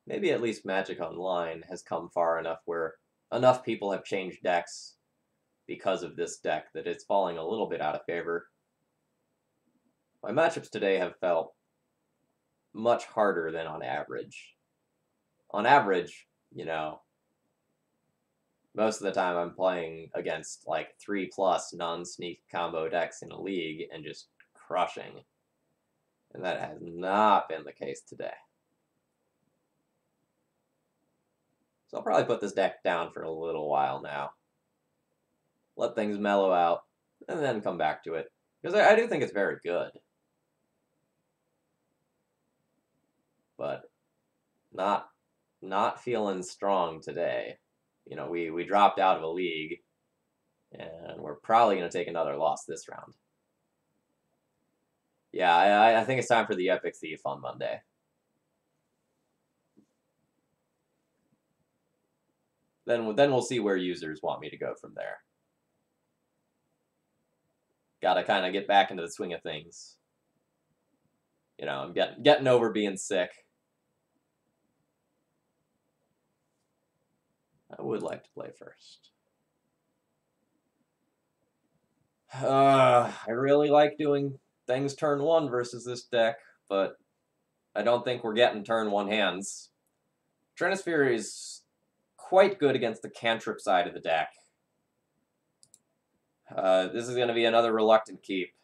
Maybe at least Magic Online has come far enough where enough people have changed decks because of this deck that it's falling a little bit out of favor. My matchups today have felt much harder than on average. On average, you know, most of the time I'm playing against like 3+ non-sneak combo decks in a league and just crushing. And that has not been the case today. So I'll probably put this deck down for a little while now. Let things mellow out, and then come back to it. Because I do think it's very good. But not feeling strong today. You know, we dropped out of a league, and we're probably going to take another loss this round. Yeah, I think it's time for the Epic Thief on Monday. Then we'll see where users want me to go from there. Gotta kind of get back into the swing of things. You know, I'm getting over being sick. I would like to play first. I really like doing things turn 1 versus this deck, but I don't think we're getting turn 1 hands. Trinisphere is quite good against the cantrip side of the deck. This is going to be another reluctant keep,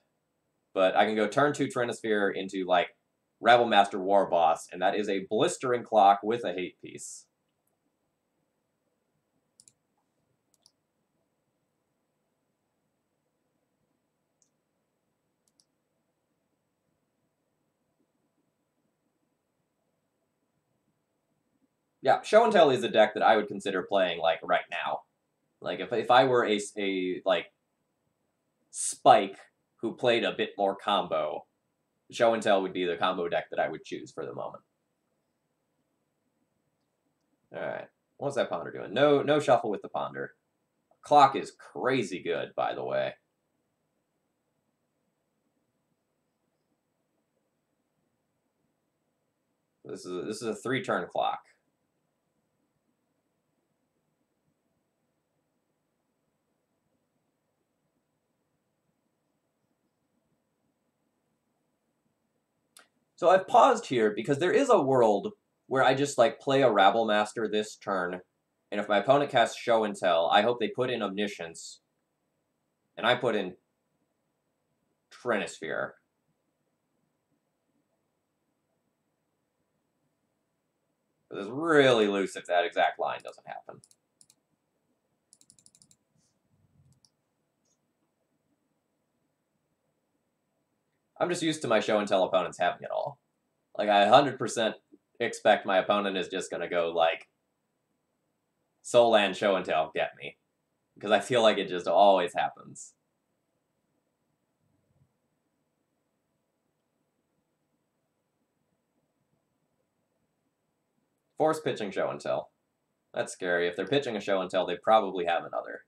but I can go turn 2 Trinisphere into, like, Rebel Master War Boss, and that is a blistering clock with a hate piece. Yeah, Show and Tell is a deck that I would consider playing, like, right now. Like, if I were a like, Spike who played a bit more combo, Show and Tell would be the combo deck that I would choose for the moment. Alright, what's that Ponder doing? No shuffle with the Ponder. Clock is crazy good, by the way. This is a 3-turn clock. So I've paused here because there is a world where I just like play a Rabble Master this turn, and if my opponent casts Show and Tell, I hope they put in Omniscience, and I put in Trinisphere. This is really loose if that exact line doesn't happen. I'm just used to my Show and Tell opponents having it all. Like, I 100% expect my opponent is just going to go, like, Soul Land Show and Tell, get me. Because I feel like it just always happens. Force pitching Show and Tell. That's scary. If they're pitching a Show and Tell, they probably have another.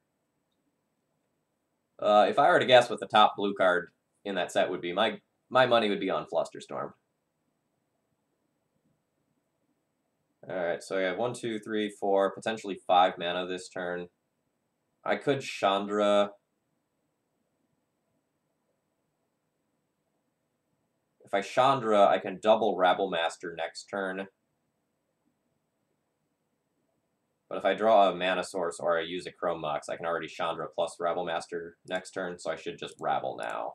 If I were to guess what the top blue card in that set would be, my money would be on Flusterstorm. Alright, so I have 1, 2, 3, 4, potentially 5 mana this turn. I could Chandra. If I Chandra, I can double Rabble Master next turn. But if I draw a mana source or I use a Chrome Mox, I can already Chandra plus Rabble Master next turn, so I should just Rabble now.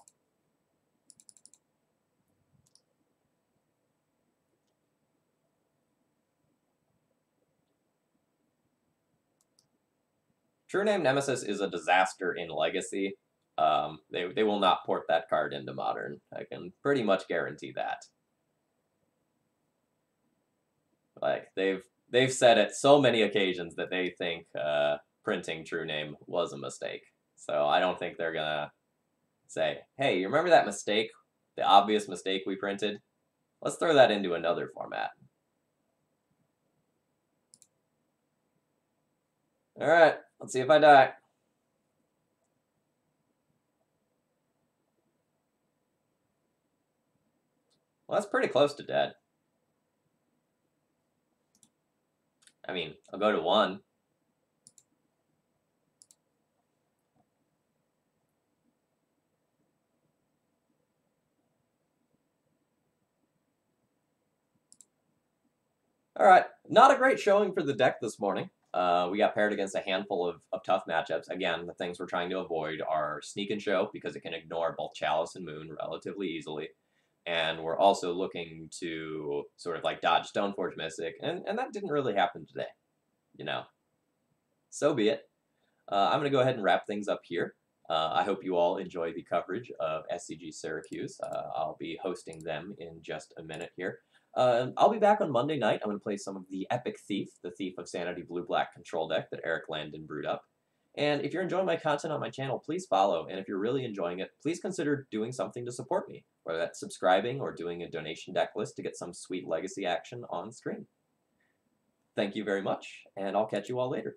True Name Nemesis is a disaster in Legacy. They will not port that card into Modern. I can pretty much guarantee that. Like, they've said it so many occasions that they think printing True Name was a mistake. So I don't think they're gonna say, hey, you remember that mistake? The obvious mistake we printed? Let's throw that into another format. Alright, let's see if I die. Well, that's pretty close to dead. I mean, I'll go to 1. Alright, not a great showing for the deck this morning. We got paired against a handful of tough matchups. Again, the things we're trying to avoid are Sneak and Show, because it can ignore both Chalice and Moon relatively easily. And we're also looking to sort of like dodge Stoneforge Mystic, and that didn't really happen today. You know, so be it. I'm going to go ahead and wrap things up here. I hope you all enjoy the coverage of SCG Syracuse. I'll be hosting them in just a minute here. I'll be back on Monday night. I'm going to play some of the Epic Thief, the Thief of Sanity Blue-Black control deck that Eric Landon brewed up. And if you're enjoying my content on my channel, please follow. And if you're really enjoying it, please consider doing something to support me, whether that's subscribing or doing a donation deck list to get some sweet Legacy action on screen. Thank you very much, and I'll catch you all later.